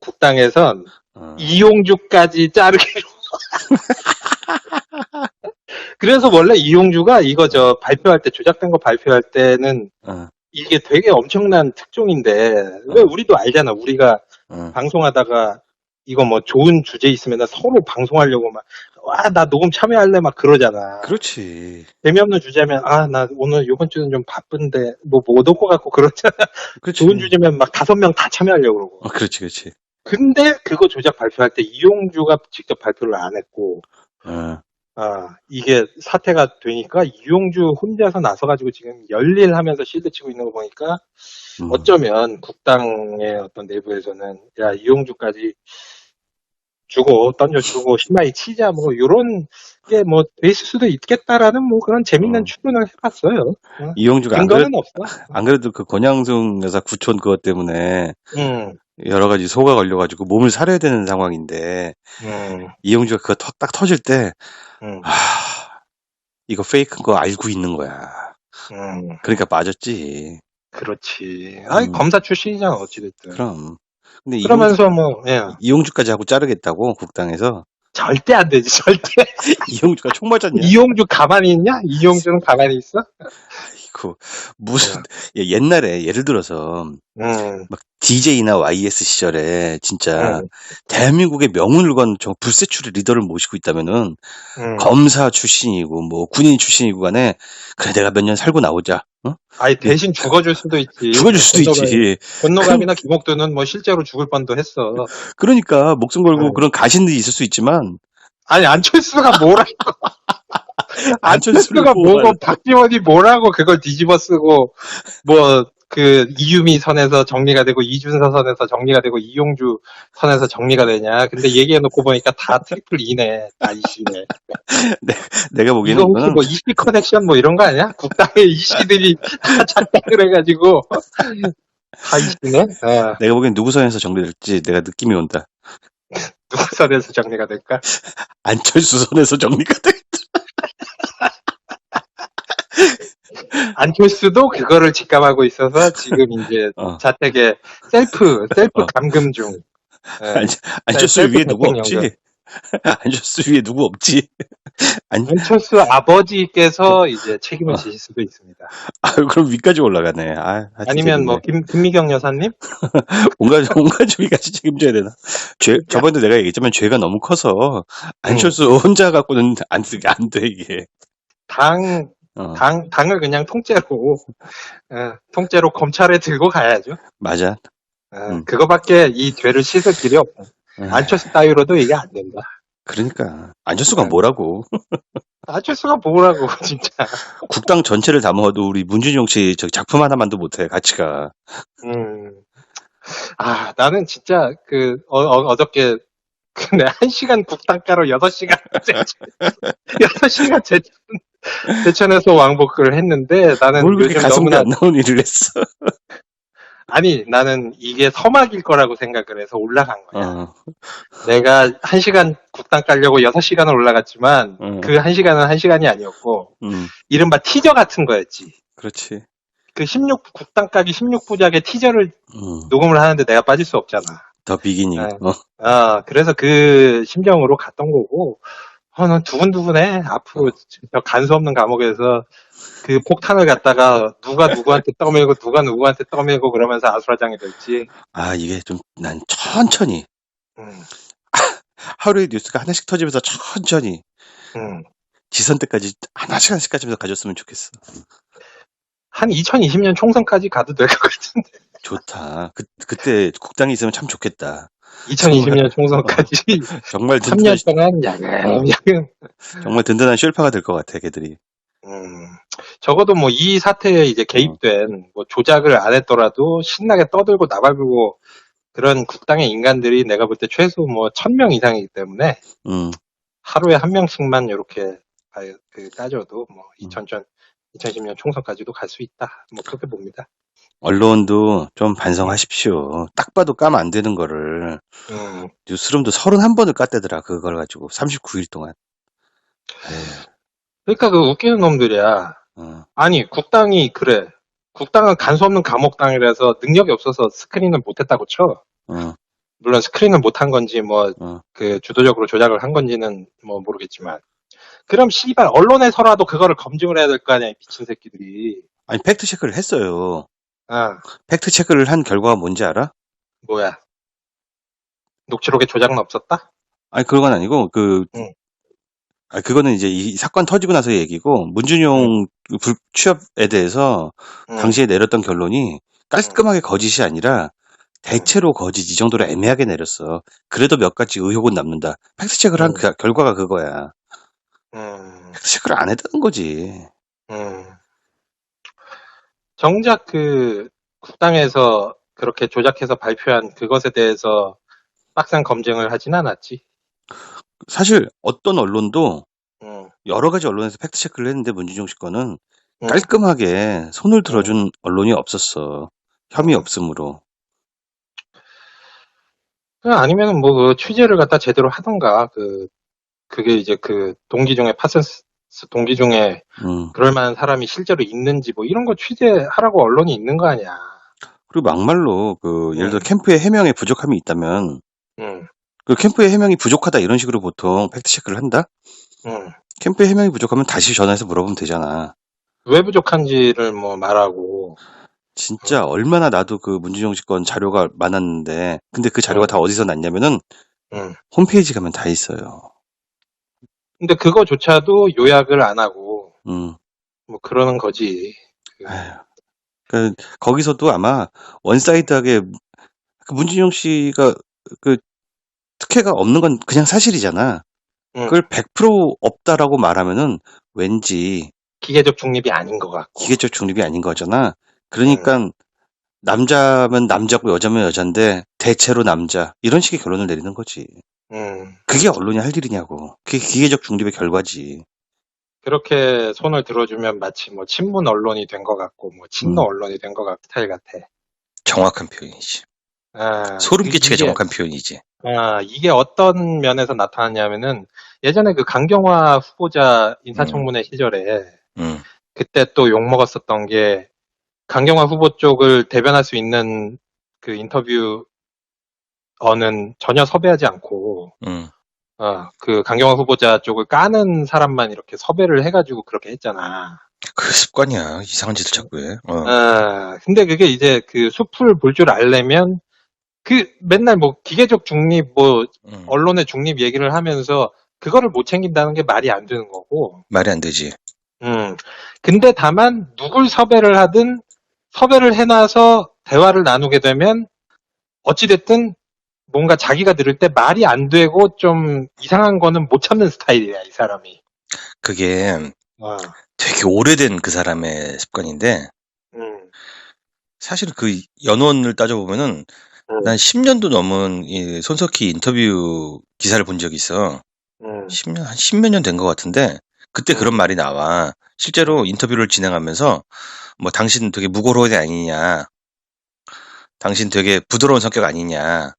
국당에선 어, 이용주까지 자르기로. 그래서 원래 이용주가 이거 발표할 때 조작된 거 발표할 때는 어, 이게 되게 엄청난 특종인데 왜 어, 우리도 알잖아. 우리가 어. 방송하다가 이거 뭐 좋은 주제 있으면 서로 방송하려고 막 와, 나 녹음 참여할래 막 그러잖아. 그렇지. 재미없는 주제면 나 오늘 이번 주는 좀 바쁜데 뭐 못 올 것 같고 그러잖아. 좋은 그렇지. 주제면 막 5명 다 참여하려고 그러고. 그렇지. 근데 그거 조작 발표할 때 이용주가 직접 발표를 안 했고 어, 이게 사태가 되니까 이용주 혼자서 나서가지고 지금 열일하면서 실드 치고 있는 거 보니까 어쩌면 국당의 어떤 내부에서는 야, 이용주까지 던져주고 신나게 치자 뭐 요런 게 뭐 돼 있을 수도 있겠다라는 뭐 그런 재밌는 추론을 해봤어요. 이용주가 근거는 없어. 안 그래도 그 권양승 여사 구촌 그것 때문에 음, 여러 가지 소가 걸려가지고 몸을 사려야 되는 상황인데 이용주가 그거 딱 터질 때 음, 이거 페이크인 거 알고 있는 거야. 그러니까 빠졌지. 그렇지. 아니, 검사 출신이잖아, 어찌됐든. 그럼. 근데 그러면서 뭐, 예. 이용주까지 하고 자르겠다고 국당에서. 절대 안 되지, 절대. 이용주가 총 맞았냐? 이용주 가만히 있냐? 이용주는 가만히 있어? 아이고, 무슨, 옛날에 예를 들어서, 막 DJ나 YS 시절에 진짜 대한민국의 명운을 건 저 불세출의 리더를 모시고 있다면은 검사 출신이고 뭐 군인 출신이고 간에 그래 내가 몇 년 살고 나오자. 어? 아니 대신 죽어줄 수도 있지. 죽어줄 수도 있지. 권노감이나 김옥두는 뭐 실제로 죽을 뻔도 했어. 그러니까 목숨 걸고 그런 가신들이 있을 수 있지만 아니 안철수가 뭐라고 안철수가 뭐고 박지원이 뭐라고 그걸 뒤집어 쓰고 뭐 그 이유미 선에서 정리가 되고 이준서 선에서 정리가 되고 이용주 선에서 정리가 되냐. 근데 얘기해놓고 보니까 다 트리플 E네. 다 이씨네. 내가 보기에는 이거 혹시 뭐 이씨 커넥션 뭐 이런 거 아니야? 국당의 이씨들이 다 작당을 해가지고 다 이씨네. 내가 보기엔 누구 선에서 정리될지 내가 느낌이 온다. 누구 선에서 정리가 될까? 안철수 선에서 정리가 되겠다. 안철수도 그거를 직감하고 있어서 지금 이제 자택에 셀프 감금 중. 안철수 위에 누구 없지? 안철수 위에 누구 없지? 안철수 아버지께서 이제 책임을 지실 수도 있습니다. 그럼 위까지 올라가네. 아니면 뭐 김미경 여사님? 온갖 종이 같이 책임져야 되나? 저번에도 내가 얘기했지만 죄가 너무 커서 안철수 혼자 갖고는 안 돼 이게. 당을 그냥 통째로 검찰에 들고 가야죠. 맞아. 그거밖에 이 죄를 씻을 길이 없다. 안철수 따위로도 이게 안 된다. 그러니까 안철수가 뭐라고? 안철수가 뭐라고 진짜. 국당 전체를 다 먹어도 우리 문준용 씨 저 작품 하나만도 못해 가치가. 나는 진짜 어저께 근데 1시간 국당가로 6시간 6시간 제천에서 왕복을 했는데 나는 뭘 그렇게 가성비 안 나온 일을 했어. 아니 나는 이게 서막일 거라고 생각을 해서 올라간 거야. 내가 1시간 국당 깔려고 6시간을 올라갔지만 그 1시간은 1시간이 아니었고 이른바 티저 같은 거였지. 그렇지. 그 국당 까기 16부작의 티저를 녹음을 하는데 내가 빠질 수 없잖아. 더 비기닝. 그래서 그 심정으로 갔던 거고, 난 두근두근해. 앞으로 저 간수 없는 감옥에서 그 폭탄을 갖다가 누가 누구한테 떠밀고 누가 누구한테 떠밀고 그러면서 아수라장이 될지. 이게 좀 난 천천히. 하루에 뉴스가 하나씩 터지면서 천천히. 지선 때까지 하나씩 가지면서 가졌으면 좋겠어. 한 2020년 총선까지 가도 될 것 같은데. 좋다. 그때 국당이 있으면 참 좋겠다. 2020년 총선까지 정말 3년 동안 야금 정말 든든한 쉘파가 될 것 같아, 걔들이. 적어도 뭐 이 사태에 이제 개입된 뭐 조작을 안 했더라도 신나게 떠들고 나발들고 그런 국당의 인간들이 내가 볼 때 최소 뭐 1000명 이상이기 때문에 하루에 한 명씩만 이렇게 따져도 뭐 2010년 총선까지도 갈 수 있다. 뭐 그렇게 봅니다. 언론도 좀 반성하십시오. 딱 봐도 까면 안 되는 거를. 뉴스룸도 31번을 깠대더라. 그걸 가지고 39일 동안. 그러니까 그 웃기는 놈들이야. 아니 국당이 그래. 국당은 간수 없는 감옥당이라서 능력이 없어서 스크린을 못했다고 쳐. 물론 스크린을 못한 건지 뭐 그 주도적으로 조작을 한 건지는 뭐 모르겠지만. 그럼 씨발 언론에서라도 그거를 검증을 해야 될 거 아니야, 이 미친 새끼들이. 아니 팩트 체크를 했어요. 팩트 체크를 한 결과가 뭔지 알아? 뭐야? 녹취록에 조작은 없었다? 아니 그건 아니고 그거는 이제 이 사건 터지고 나서 얘기고 문준용 불취업에 대해서 당시에 내렸던 결론이 깔끔하게 거짓이 아니라 대체로 거짓 이 정도로 애매하게 내렸어. 그래도 몇 가지 의혹은 남는다. 팩트 체크를 한 결과가 그거야. 음, 팩트체크를 안 했다는 거지. 음. 정작 그 국당에서 그렇게 조작해서 발표한 그것에 대해서 빡센 검증을 하진 않았지. 사실 어떤 언론도 음, 여러 가지 언론에서 팩트체크를 했는데 문진용 씨 거는 음, 깔끔하게 손을 음, 들어준 언론이 없었어. 혐의 음. 없음으로. 아니면 뭐 그 취재를 갖다 제대로 하던가 그게 이제 그 동기 중에 파센스 동기 중에 음. 그럴 만한 사람이 실제로 있는지 뭐 이런 거 취재하라고 언론이 있는 거 아니야. 그리고 막말로 예를 들어 응, 캠프에 해명에 부족함이 있다면 응, 그 캠프에 해명이 부족하다 이런 식으로 보통 팩트체크를 한다? 응. 캠프에 해명이 부족하면 다시 전화해서 물어보면 되잖아. 왜 부족한지를 뭐 말하고, 진짜 응, 얼마나 나도 그 문진용 씨 건 자료가 많았는데 근데 그 자료가 다 응, 어디서 났냐면은 응. 홈페이지 가면 다 있어요. 근데 그거조차도 요약을 안 하고 음. 뭐 그러는 거지. 그, 아휴. 그 거기서도 아마 원사이드하게 그 문진용 씨가 그 특혜가 없는 건 그냥 사실이잖아. 응. 그걸 100% 없다라고 말하면은 왠지 기계적 중립이 아닌 것 같고. 기계적 중립이 아닌 거잖아. 응, 그러니까 남자면 남자고 여자면 여잔데 대체로 남자 이런 식의 결론을 내리는 거지. 응. 그게 언론이 할 일이냐고. 그게 기계적 중립의 결과지. 그렇게 손을 들어주면 마치 뭐 친문 언론이 된 것 같고, 뭐 친노 음, 언론이 된 것 같은 스타일 같아. 정확한 표현이지. 아, 소름 끼치게 이게 정확한 표현이지. 이게 어떤 면에서 나타났냐면은 예전에 그 강경화 후보자 음, 인사청문회 시절에 음, 그때 또 욕먹었었던 게 강경화 후보 쪽을 대변할 수 있는 그 인터뷰어는 전혀 섭외하지 않고 음. 그 강경화 후보자 쪽을 까는 사람만 이렇게 섭외를 해가지고 그렇게 했잖아. 그 습관이야. 이상한 짓을 자꾸 해. 근데 그게 이제 그 숲을 볼 줄 알려면 그 맨날 뭐 기계적 중립 뭐 음, 언론의 중립 얘기를 하면서 그거를 못 챙긴다는 게 말이 안 되는 거고. 말이 안 되지. 음. 근데 다만 누굴 섭외를 하든 섭외를 해놔서 대화를 나누게 되면 어찌됐든 뭔가 자기가 들을 때 말이 안 되고 좀 이상한 거는 못 참는 스타일이야, 이 사람이. 그게 어. 되게 오래된 그 사람의 습관인데 음. 사실 그 연원을 따져보면은 난 음. 10년도 넘은 이 손석희 인터뷰 기사를 본 적이 있어. 음. 10년, 한 10몇 년 된 것 같은데, 그때 그런 음. 말이 나와. 실제로 음. 인터뷰를 진행하면서, 뭐, 당신 되게 무고로운 애 아니냐. 당신 되게 부드러운 성격 아니냐.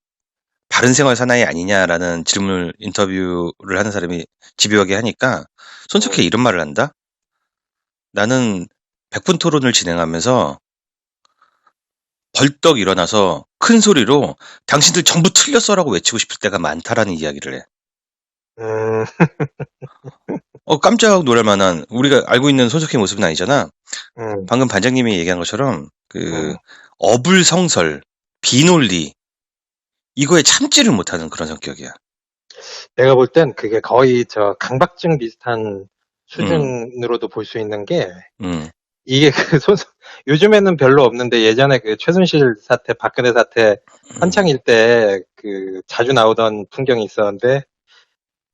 바른 생활 사나이 아니냐라는 질문을 인터뷰를 하는 사람이 집요하게 하니까, 손석희가 음. 이런 말을 한다? 나는 100분 토론을 진행하면서 벌떡 일어나서 큰 소리로 당신들 전부 틀렸어라고 외치고 싶을 때가 많다라는 이야기를 해. 음. 깜짝 놀랄 만한 우리가 알고 있는 손석희 모습은 아니잖아. 음. 방금 반장님이 얘기한 것처럼 음. 어불성설, 비논리 이거에 참지를 못하는 그런 성격이야. 내가 볼 땐 그게 거의 저 강박증 비슷한 음, 수준으로도 볼 수 있는 게 음, 이게 요즘에는 별로 없는데 예전에 그 최순실 사태, 박근혜 사태 음. 한창일 때 그 자주 나오던 풍경이 있었는데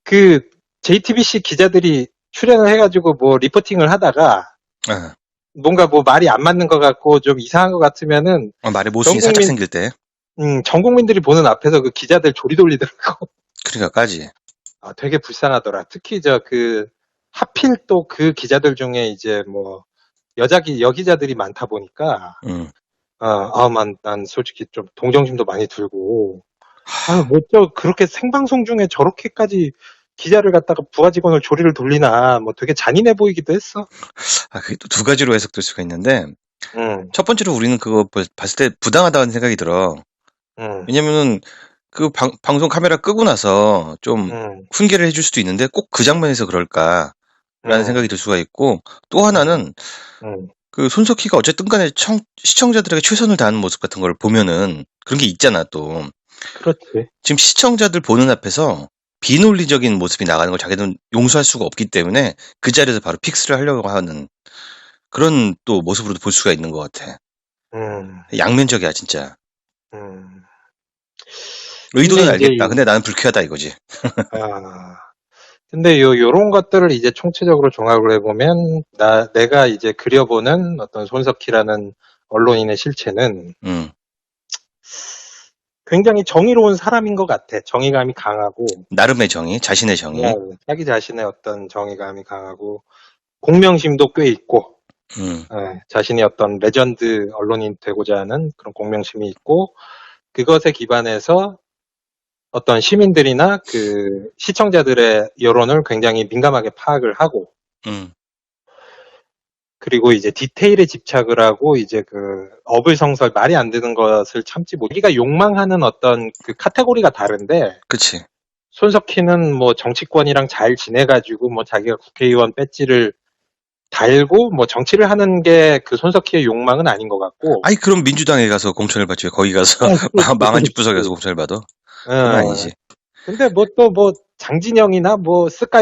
그 JTBC 기자들이 출연을 해가지고 뭐 리포팅을 하다가 아, 뭔가 뭐 말이 안 맞는 것 같고 좀 이상한 것 같으면은 말에 전 모순이 살짝 국민, 생길 때, 전 국민들이 보는 앞에서 그 기자들 조리 돌리더라고. 그러니까까지. 되게 불쌍하더라. 특히 하필 또 그 기자들 중에 이제 뭐 여기자들이 많다 보니까 음. 난 솔직히 좀 동정심도 많이 들고, 그렇게 생방송 중에 저렇게까지 기자를 갖다가 부하 직원을 조리를 돌리나, 뭐 되게 잔인해 보이기도 했어. 그게 또 두 가지로 해석될 수가 있는데, 응, 첫 번째로 우리는 그거 봤을 때 부당하다는 생각이 들어. 응, 왜냐면은 그 방송 카메라 끄고 나서 좀 응, 훈계를 해줄 수도 있는데 꼭 그 장면에서 그럴까라는 응, 생각이 들 수가 있고, 또 응, 하나는 응. 그 손석희가 어쨌든 간에 시청자들에게 최선을 다하는 모습 같은 걸 보면은 그런 게 있잖아, 또. 그렇지. 지금 시청자들 보는 앞에서 비논리적인 모습이 나가는 걸 자기는 용서할 수가 없기 때문에 그 자리에서 바로 픽스를 하려고 하는 그런 또 모습으로도 볼 수가 있는 것 같아. 응, 양면적이야, 진짜. 응. 근데 의도는 이제 알겠다. 근데 나는 불쾌하다 이거지. 아, 근데 요런 것들을 이제 총체적으로 종합을 해보면, 내가 이제 그려보는 어떤 손석희라는 언론인의 실체는 음. 굉장히 정의로운 사람인 것 같아. 정의감이 강하고, 나름의 정의, 자신의 정의. 자기 자신의 어떤 정의감이 강하고, 공명심도 꽤 있고, 음. 자신이 어떤 레전드 언론인 되고자 하는 그런 공명심이 있고, 그것에 기반해서 어떤 시민들이나 그 시청자들의 여론을 굉장히 민감하게 파악을 하고, 음. 그리고 이제 디테일에 집착을 하고, 이제 그 어불성설 말이 안 되는 것을 참지 못. 우리가 욕망하는 어떤 그 카테고리가 다른데, 그치. 손석희는 뭐 정치권이랑 잘 지내가지고 뭐 자기가 국회의원 배지를 달고 뭐 정치를 하는 게 그 손석희의 욕망은 아닌 것 같고. 아니, 그럼 민주당에 가서 공천을 받지 왜 거기 가서 망한 집구석에 가서 공천을 받아? 그건 아니지. 근데 뭐 또 뭐 장진영이나 뭐 스카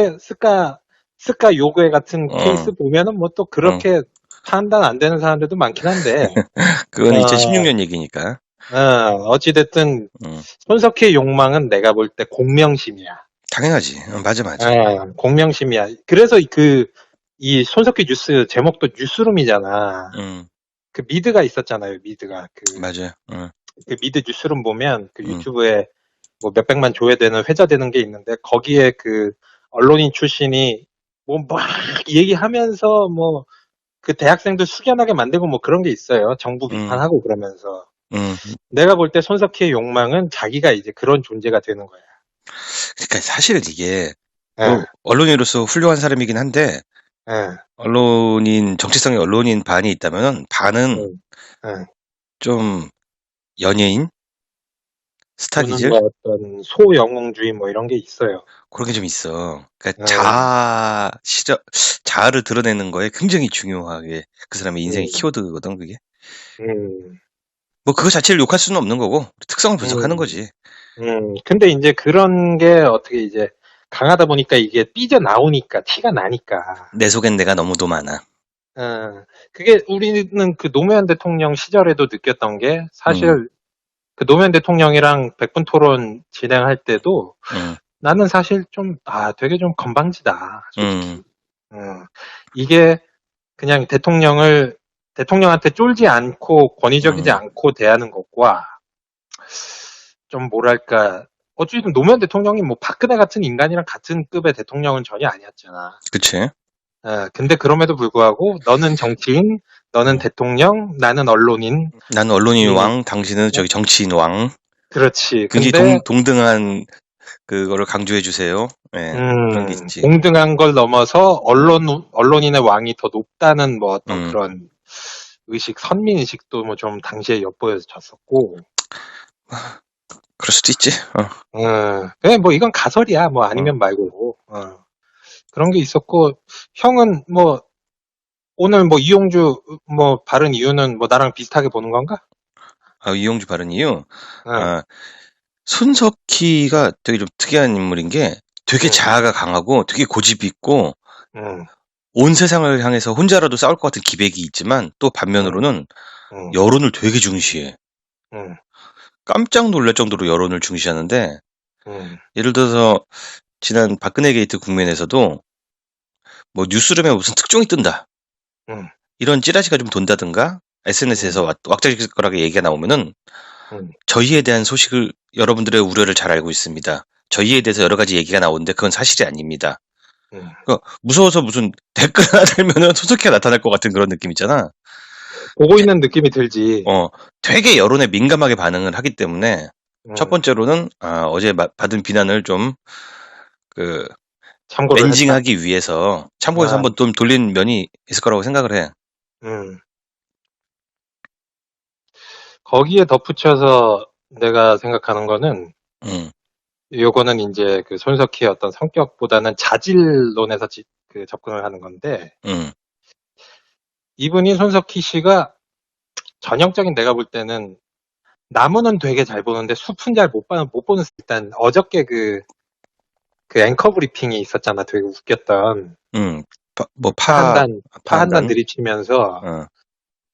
요괴 같은 케이스 보면은 뭐 또 그렇게 판단 안 되는 사람들도 많긴 한데. 그건 어, 2016년 얘기니까. 어찌됐든 손석희의 욕망은 내가 볼 때 공명심이야. 당연하지. 맞아. 공명심이야. 그래서 이 손석희 뉴스 제목도 뉴스룸이잖아. 그 미드가 있었잖아요. 미드가 맞아요. 그 미드 뉴스룸 보면 그 유튜브에 뭐 몇백만 조회되는 회자되는 게 있는데, 거기에 그 언론인 출신이 뭐 막 얘기하면서 뭐 그 대학생들 숙연하게 만들고 뭐 그런 게 있어요. 정부 비판하고 그러면서. 내가 볼 때 손석희의 욕망은 자기가 이제 그런 존재가 되는 거야. 그러니까 사실 이게 뭐 언론인으로서 훌륭한 사람이긴 한데, 정치성의 언론인 반이 있다면 반은 좀 연예인, 스타기질, 뭐 어떤 소영웅주의 뭐 이런 게 있어요. 그런 게 좀 있어. 그러니까 자아를 드러내는 거에 굉장히 중요하게 그 사람의 인생의 키워드거든, 그게. 뭐 그거 자체를 욕할 수는 없는 거고 특성을 분석하는 거지. 근데 이제 그런 게 어떻게 이제 강하다 보니까 이게 삐져나오니까 티가 나니까. 내 속엔 내가 너무도 많아. 그게 우리는 그 노무현 대통령 시절에도 느꼈던 게, 사실 그 노무현 대통령이랑 백분 토론 진행할 때도 나는 사실 좀 되게 좀 건방지다, 솔직히. 이게 그냥 대통령한테 쫄지 않고 권위적이지 않고 대하는 것과, 좀 뭐랄까, 어쨌든 노무현 대통령이 뭐 박근혜 같은 인간이랑 같은 급의 대통령은 전혀 아니었잖아. 그치? 근데 그럼에도 불구하고 너는 정치인, 너는 대통령, 나는 언론인. 나는 언론인 왕, 당신은 저기 정치인 왕. 그렇지. 굉장히 근데 동등한 그거를 강조해 주세요. 네, 그런 게 있지. 동등한 걸 넘어서 언론인의 왕이 더 높다는 뭐 어떤 그런 선민의식도 뭐 좀 당시에 엿보여졌었고. 그럴 수도 있지. 그냥 뭐 이건 가설이야. 뭐 아니면 말고. 그런 게 있었고, 형은 뭐 오늘 뭐 이용주 뭐 바른 이유는 뭐 나랑 비슷하게 보는 건가? 이용주 바른 이유? 손석희가 되게 좀 특이한 인물인 게 되게 자아가 강하고 되게 고집이 있고 온 세상을 향해서 혼자라도 싸울 것 같은 기백이 있지만, 또 반면으로는 여론을 되게 중시해. 깜짝 놀랄 정도로 여론을 중시하는데, 예를 들어서 지난 박근혜 게이트 국면에서도 뭐 뉴스룸에 무슨 특종이 뜬다, 이런 찌라시가 좀 돈다든가 SNS에서 왁자지껄하게 얘기가 나오면은 저희에 대한 소식을, 여러분들의 우려를 잘 알고 있습니다. 저희에 대해서 여러 가지 얘기가 나오는데 그건 사실이 아닙니다. 그러니까 무서워서 무슨 댓글 하나 달면은 손석희가 나타날 것 같은 그런 느낌 있잖아. 보고 있는 느낌이 들지. 되게 여론에 민감하게 반응을 하기 때문에, 첫 번째로는 어제 받은 비난을 좀 멘징하기 위해서 참고해서 한번 좀 돌린 면이 있을 거라고 생각을 해. 거기에 덧붙여서 내가 생각하는 거는, 요거는 이제 그 손석희의 어떤 성격보다는 자질론에서 접근을 하는 건데, 이분이 손석희 씨가 전형적인, 내가 볼 때는 나무는 되게 잘 보는데 숲은 잘 못 보는. 일단 어저께 그 앵커 브리핑이 있었잖아. 되게 웃겼던. 파한단 들이치면서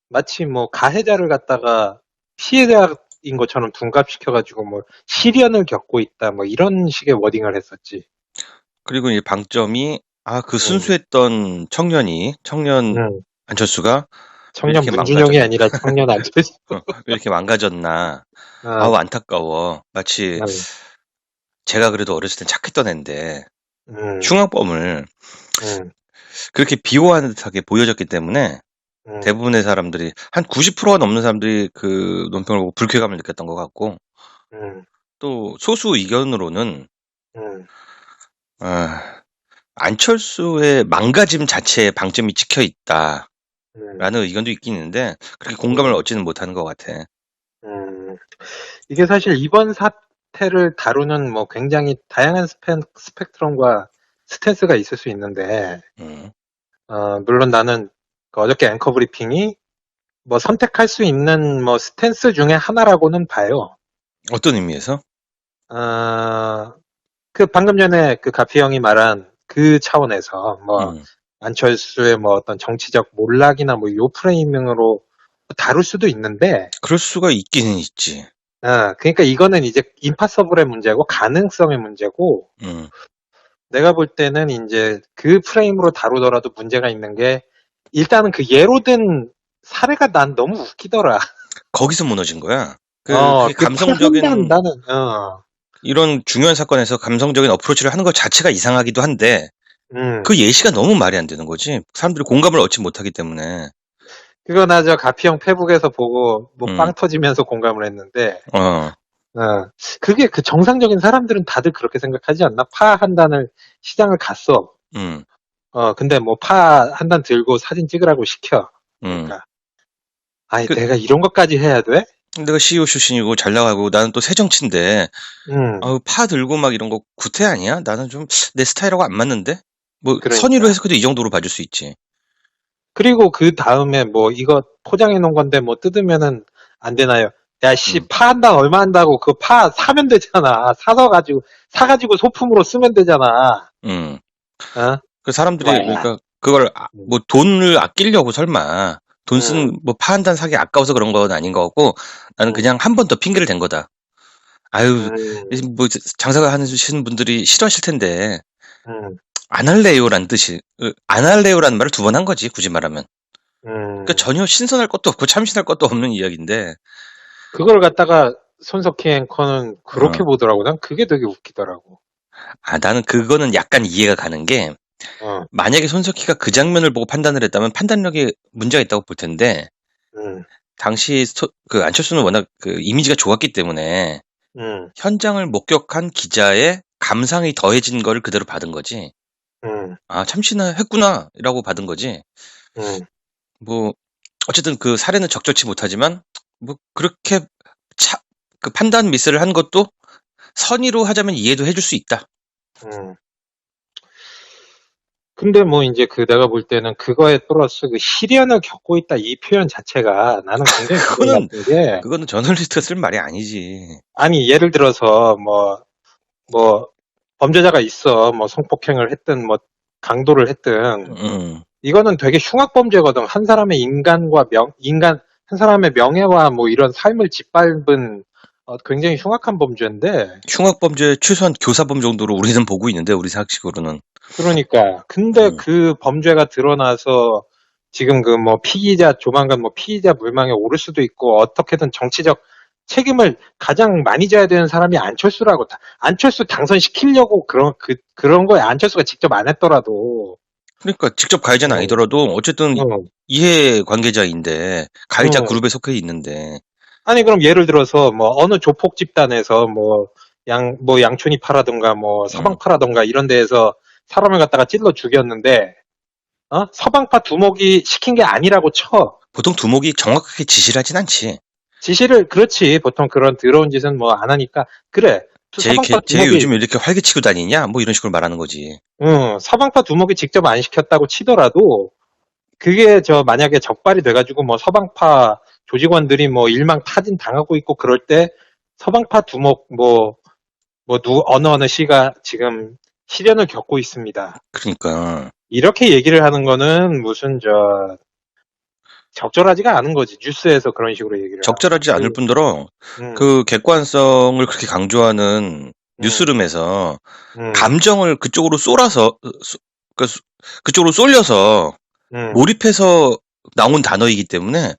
마치 뭐 가해자를 갖다가 피해자인 것처럼 둔갑시켜가지고 뭐 시련을 겪고 있다 뭐 이런 식의 워딩을 했었지. 그리고 이 방점이 그 음, 순수했던 청년 음. 안철수가 왜 청년 이렇게 문준용이 아니라 청년 안철수. 왜 이렇게 망가졌나. 아우, 어, 안타까워. 마치 음, 제가 그래도 어렸을 땐 착했던 앤데 음, 흉악범을 음, 그렇게 비호하는 듯하게 보여졌기 때문에 음, 대부분의 사람들이 한 90%가 넘는 사람들이 그 논평을 보고 불쾌감을 느꼈던 것 같고, 음, 또 소수 의견으로는 음, 아, 안철수의 망가짐 자체에 방점이 찍혀 있다라는 음, 의견도 있긴 있는데 그렇게 공감을 음, 얻지는 못하는 것 같아. 음. 이게 사실 이번 사태를 다루는 뭐 굉장히 다양한 스펙트럼과 스탠스가 있을 수 있는데, 음. 물론 나는 그 어저께 앵커 브리핑이 뭐 선택할 수 있는 뭐 스탠스 중에 하나라고는 봐요. 어떤 의미에서? 어, 그 방금 전에 그 가피 형이 말한 그 차원에서 뭐 음. 안철수의 뭐 어떤 정치적 몰락이나 뭐 요 프레이밍으로 다룰 수도 있는데, 그럴 수가 있기는 있지. 그러니까 이거는 이제 임파서블의 문제고 가능성의 문제고, 음. 내가 볼 때는 이제 그 프레임으로 다루더라도 문제가 있는 게, 일단은 그 예로 든 사례가 난 너무 웃기더라. 거기서 무너진 거야. 그게 그 감성적인, 파한다는, 이런 중요한 사건에서 감성적인 어프로치를 하는 것 자체가 이상하기도 한데, 음. 그 예시가 너무 말이 안 되는 거지. 사람들이 공감을 얻지 못하기 때문에. 그거 나 저 가피형 페북에서 보고 뭐 음. 빵 터지면서 공감을 했는데, 어. 그게 그 정상적인 사람들은 다들 그렇게 생각하지 않나? 파 한 단을 시장을 갔어. 음. 근데 뭐 파 한 단 들고 사진 찍으라고 시켜. 음. 그러니까, 아니, 그 내가 이런 것까지 해야 돼? 내가 CEO 출신이고 잘 나가고 나는 또 새정치인데, 음, 파 들고 막 이런 거 구태 아니야? 나는 좀 내 스타일하고 안 맞는데? 뭐 선의로 그러니까. 해석해도 이 정도로 봐줄 수 있지. 그리고 그 다음에 뭐 이거 포장해 놓은 건데 뭐 뜯으면은 안 되나요? 야, 씨, 음. 파 한 단 얼마 한다고 그 파 사면 되잖아. 사가지고 소품으로 쓰면 되잖아. 음. 어? 그 사람들이 와. 그러니까 그걸 음, 뭐 돈을 아끼려고 설마 돈 음, 쓴 뭐 파 한 단 사기 아까워서 그런 건 아닌 것 같고, 나는 음, 그냥 한 번 더 핑계를 댄 거다. 아유, 음, 뭐 장사가 하시는 분들이 싫어하실 텐데 음, 안 할래요라는 뜻이, 안 할래요라는 말을 두 번 한 거지, 굳이 말하면. 그러니까 음. 전혀 신선할 것도 없고 참신할 것도 없는 이야기인데. 그걸 갖다가 손석희 앵커는 그렇게 어. 보더라고. 난 그게 되게 웃기더라고. 나는 그거는 약간 이해가 가는 게, 어, 만약에 손석희가 그 장면을 보고 판단을 했다면 판단력에 문제가 있다고 볼 텐데, 음, 당시 그 안철수는 워낙 그 이미지가 좋았기 때문에 음, 현장을 목격한 기자의 감상이 더해진 거를 그대로 받은 거지. 음, 참신했구나라고 받은 거지. 음. 뭐 어쨌든 그 사례는 적절치 못하지만, 뭐 그렇게 차, 그 판단 미스를 한 것도 선의로 하자면 이해도 해줄 수 있다. 음. 근데 뭐 이제 그 내가 볼 때는 그거에 플러스 그 시련을 겪고 있다 이 표현 자체가 나는 굉장히 기분이 그거는 나쁜 게, 그거는 저널리스트가 쓸 말이 아니지. 아니 예를 들어서 뭐 범죄자가 있어 뭐 성폭행을 했든 뭐 강도를 했든 음. 이거는 되게 흉악 범죄거든. 한 사람의 한 사람의 명예와 뭐 이런 삶을 짓밟은 굉장히 흉악한 범죄인데. 흉악범죄 최소한 교사범 정도로 우리는 보고 있는데, 우리 상식으로는. 그러니까 근데 음. 그 범죄가 드러나서 지금 그 뭐 조만간 뭐 피의자 물망에 오를 수도 있고 어떻게든 정치적 책임을 가장 많이 져야 되는 사람이 안철수라고. 안철수 당선시키려고 그런 거에 안철수가 직접 안 했더라도. 그러니까 직접 가해자는 어, 아니더라도 어쨌든 어, 이해 관계자인데, 가해자 어. 그룹에 속해 있는데. 아니 그럼 예를 들어서 뭐 어느 조폭 집단에서 뭐 양촌이 파라든가 뭐 음. 서방파라든가 이런 데에서 사람을 갖다가 찔러 죽였는데, 서방파 두목이 시킨 게 아니라고 쳐. 보통 두목이 정확하게 지시를 하진 않지. 그렇지. 보통 그런 더러운 짓은 뭐 안 하니까. 그래. 서방파 쟤 두목이, 요즘 왜 이렇게 활개치고 다니냐? 뭐 이런 식으로 말하는 거지. 응, 서방파 두목이 직접 안 시켰다고 치더라도, 그게 만약에 적발이 돼가지고 뭐 서방파 조직원들이 뭐 일망타진 당하고 있고 그럴 때, 서방파 두목 어느 씨가 지금 시련을 겪고 있습니다. 그러니까 이렇게 얘기를 하는 거는 무슨 적절하지가 않은 거지. 뉴스에서 그런 식으로 얘기를 하는 거. 적절하지 않을 뿐더러 음, 그 객관성을 그렇게 강조하는 뉴스룸에서 음, 감정을 그쪽으로 쏠아서 그쪽으로 쏠려서 음, 몰입해서 나온 단어이기 때문에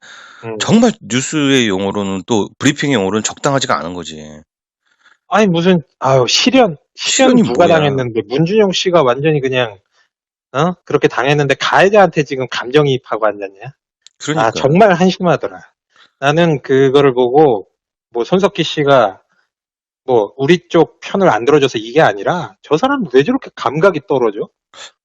음. 정말 뉴스의 용어로는 또 브리핑의 용어로는 적당하지가 않은 거지. 아니, 무슨, 아유, 실현 실현이 누가 뭐야? 당했는데, 문준용 씨가 완전히 그냥, 그렇게 당했는데, 가해자한테 지금 감정이입하고 앉았냐? 아, 그러니까. 정말 한심하더라. 나는 그거를 보고, 뭐, 손석희 씨가, 뭐, 우리 쪽 편을 안 들어줘서 이게 아니라, 저 사람 왜 저렇게 감각이 떨어져?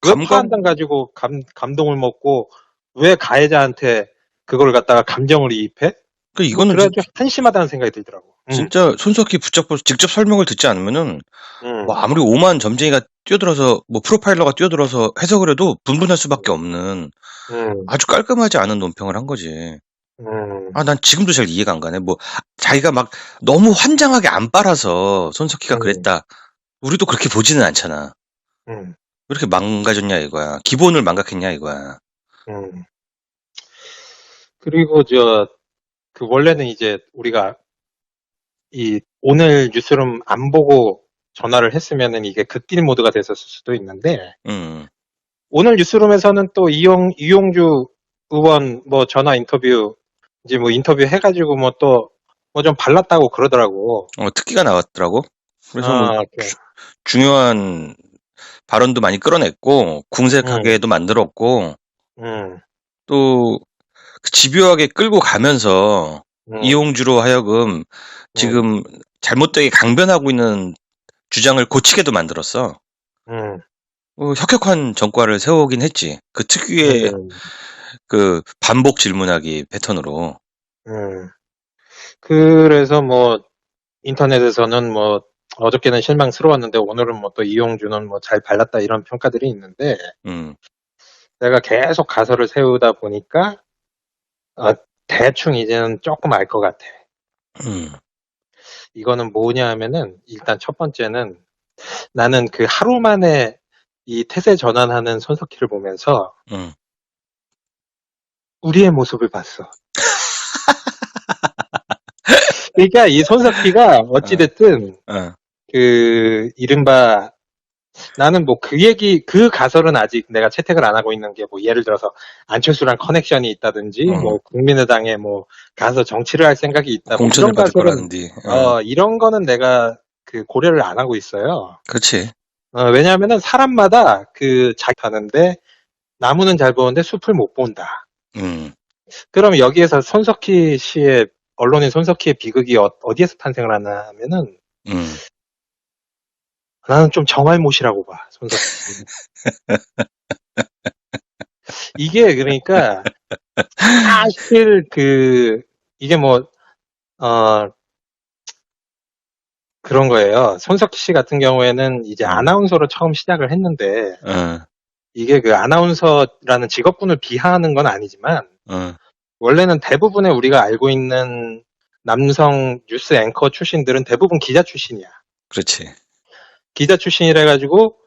왜 감각, 파한당 가지고 감동을 먹고, 왜 가해자한테 그걸 갖다가 감정을 이입해? 그 뭐, 이거는 그래가지고 한심하다는 생각이 들더라고. 진짜 손석희 붙잡고 직접 설명을 듣지 않으면은 뭐 음, 아무리 오만 점쟁이가 뛰어들어서 뭐 프로파일러가 뛰어들어서 해석을 해도 분분할 수밖에 없는 음, 아주 깔끔하지 않은 논평을 한 거지. 음, 아, 난 지금도 잘 이해가 안 가네. 뭐 자기가 막 너무 환장하게 안 빨아서 손석희가 음, 그랬다. 우리도 그렇게 보지는 않잖아. 음, 왜 이렇게 망가졌냐 이거야. 기본을 망각했냐 이거야. 음. 그리고 그 원래는 이제 우리가 오늘 뉴스룸 안 보고 전화를 했으면은 이게 극딜 모드가 됐었을 수도 있는데, 음, 오늘 뉴스룸에서는 또 이용주 의원 뭐 전화 인터뷰, 이제 뭐 인터뷰 해가지고 뭐 또 뭐 좀 발랐다고 그러더라고. 특기가 나왔더라고. 그래서 뭐 그, 중요한 발언도 많이 끌어냈고 음, 궁색하게도 만들었고 음, 또 집요하게 끌고 가면서 음, 이용주로 하여금 음, 지금 잘못되게 강변하고 있는 주장을 고치게도 만들었어. 음, 혁혁한 전과를 세우긴 했지. 그 특유의 음, 그 반복 질문하기 패턴으로. 음. 그래서 뭐 인터넷에서는 뭐 어저께는 실망스러웠는데 오늘은 뭐 또 이용주는 뭐 잘 발랐다 이런 평가들이 있는데, 음, 내가 계속 가설을 세우다 보니까 어, 대충 이제는 조금 알 것 같아. 음, 이거는 뭐냐 하면은 일단 첫 번째는, 나는 그 하루 만에 이 태세 전환하는 손석희를 보면서 음, 우리의 모습을 봤어. 그러니까 이 손석희가 어, 어찌됐든 어, 그 이른바, 나는 뭐 그 가설은 아직 내가 채택을 안 하고 있는 게, 뭐 예를 들어서 안철수랑 커넥션이 있다든지, 어. 뭐 국민의당에 뭐 가서 정치를 할 생각이 있다, 뭐 공천을 이런 받을 가설은, 거라는데, 이런 거는 내가 그 고려를 안 하고 있어요. 그렇지. 왜냐하면은 사람마다 그 자기 하는데, 나무는 잘 보는데 숲을 못 본다. 음, 그럼 여기에서 손석희 씨의, 언론인 손석희의 비극이 어디에서 탄생을 하나 하면은, 음, 나는 좀 정알못이라고 봐, 손석희. 이게 그러니까 사실 이게 뭐, 어, 그런 거예요. 손석희 씨 같은 경우에는 이제 음, 아나운서로 처음 시작을 했는데, 어, 이게 그 아나운서라는 직업군을 비하하는 건 아니지만, 어, 원래는 대부분의 우리가 알고 있는 남성 뉴스 앵커 출신들은 대부분 기자 출신이야. 그렇지. 기자 출신이라 가지고,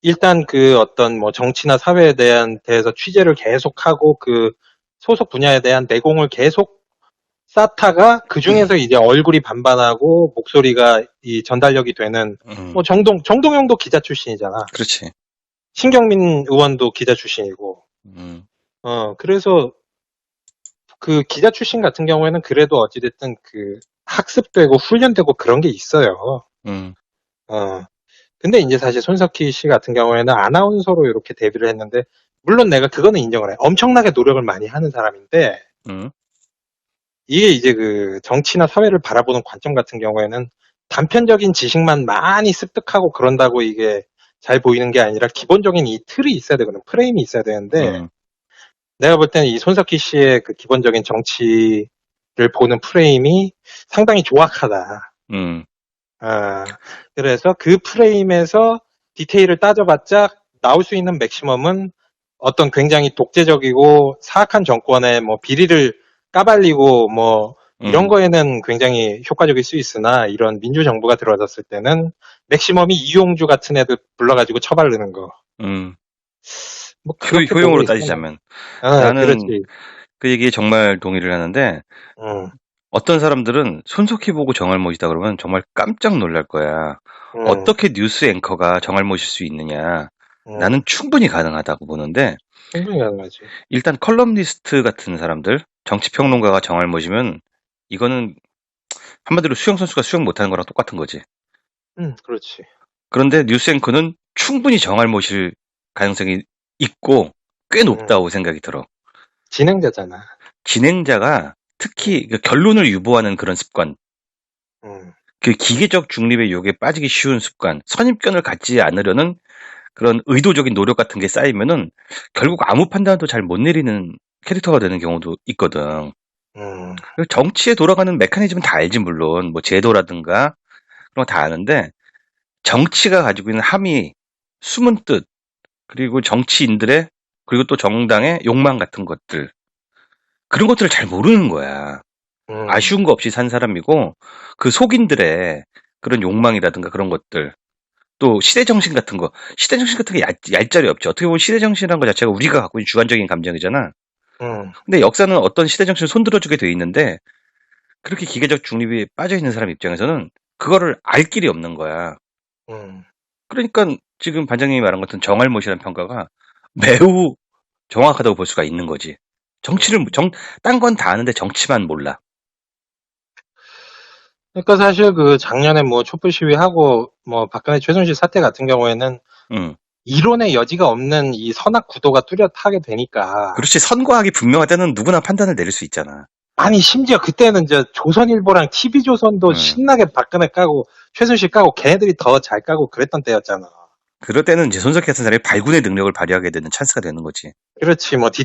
일단 그 어떤 뭐 정치나 사회에 대해서 취재를 계속하고, 그 소속 분야에 대한 내공을 계속 쌓다가, 그 중에서 이제 얼굴이 반반하고 목소리가 이 전달력이 되는, 뭐 정동영도 기자 출신이잖아. 그렇지. 신경민 의원도 기자 출신이고. 음, 그래서 그 기자 출신 같은 경우에는 그래도 어찌됐든 그 학습되고 훈련되고 그런 게 있어요. 음, 어, 근데 이제 사실 손석희 씨 같은 경우에는 아나운서로 이렇게 데뷔를 했는데, 물론 내가 그거는 인정을 해. 엄청나게 노력을 많이 하는 사람인데, 음, 이게 이제 그 정치나 사회를 바라보는 관점 같은 경우에는 단편적인 지식만 많이 습득하고 그런다고 이게 잘 보이는 게 아니라, 기본적인 이 틀이 있어야 되거든. 프레임이 있어야 되는데, 음, 내가 볼 때는 이 손석희 씨의 그 기본적인 정치를 보는 프레임이 상당히 조악하다. 음, 아, 그래서 그 프레임에서 디테일을 따져봤자 나올 수 있는 맥시멈은, 어떤 굉장히 독재적이고 사악한 정권의 뭐 비리를 까발리고 뭐 이런 음, 거에는 굉장히 효과적일 수 있으나, 이런 민주정부가 들어섰을 때는 맥시멈이 이용주 같은 애들 불러가지고 처바르는 거. 음. 뭐 그렇게 보고 효용으로 있어. 따지자면. 아, 나는 그렇지. 그 얘기에 정말 동의를 하는데, 응, 어떤 사람들은 손석희 보고 정알못이다 그러면 정말 깜짝 놀랄 거야. 어떻게 뉴스 앵커가 정알못일 수 있느냐. 나는 충분히 가능하다고 보는데, 충분히 가능하지. 일단 컬럼니스트 같은 사람들, 정치평론가가 정알못이면 이거는 한마디로 수영 선수가 수영 못하는 거랑 똑같은 거지. 그렇지. 그런데 뉴스 앵커는 충분히 정알못일 가능성이 있고 꽤 높다고 생각이 들어. 진행자잖아. 진행자가 특히 그 결론을 유보하는 그런 습관, 그 기계적 중립의 유혹에 빠지기 쉬운 습관, 선입견을 갖지 않으려는 그런 의도적인 노력 같은 게 쌓이면은 결국 아무 판단도 잘 못 내리는 캐릭터가 되는 경우도 있거든. 그리고 정치에 돌아가는 메커니즘은 다 알지, 물론. 뭐 제도라든가 그런 거 다 아는데, 정치가 가지고 있는 함의, 숨은 뜻, 그리고 정치인들의, 그리고 또 정당의 욕망 같은 것들, 그런 것들을 잘 모르는 거야. 아쉬운 거 없이 산 사람이고, 그 속인들의 그런 욕망이라든가 그런 것들, 또 시대정신 같은 거, 시대정신 같은 게 얄짤이 없죠. 어떻게 보면 시대정신이라는 것 자체가 우리가 갖고 있는 주관적인 감정이잖아. 근데 역사는 어떤 시대정신을 손들어주게 돼 있는데, 그렇게 기계적 중립이 빠져 있는 사람 입장에서는 그거를 알 길이 없는 거야. 그러니까 지금 반장님이 말한 것 같은 정알못이라는 평가가 매우 정확하다고 볼 수가 있는 거지. 정치를, 딴 건 다 아는데 정치만 몰라. 그러니까 사실 그 작년에 뭐 촛불 시위하고 뭐 박근혜 최순실 사태 같은 경우에는 이론의 여지가 없는 이 선악 구도가 뚜렷하게 되니까. 그렇지. 선과학이 분명할 때는 누구나 판단을 내릴 수 있잖아. 아니 심지어 그때는 이제 조선일보랑 TV조선도 신나게 박근혜 까고 최순실 까고 걔네들이 더 잘 까고 그랬던 때였잖아. 그럴 때는 이제 손석희 같은 사람이 발군의 능력을 발휘하게 되는 찬스가 되는 거지. 그렇지 뭐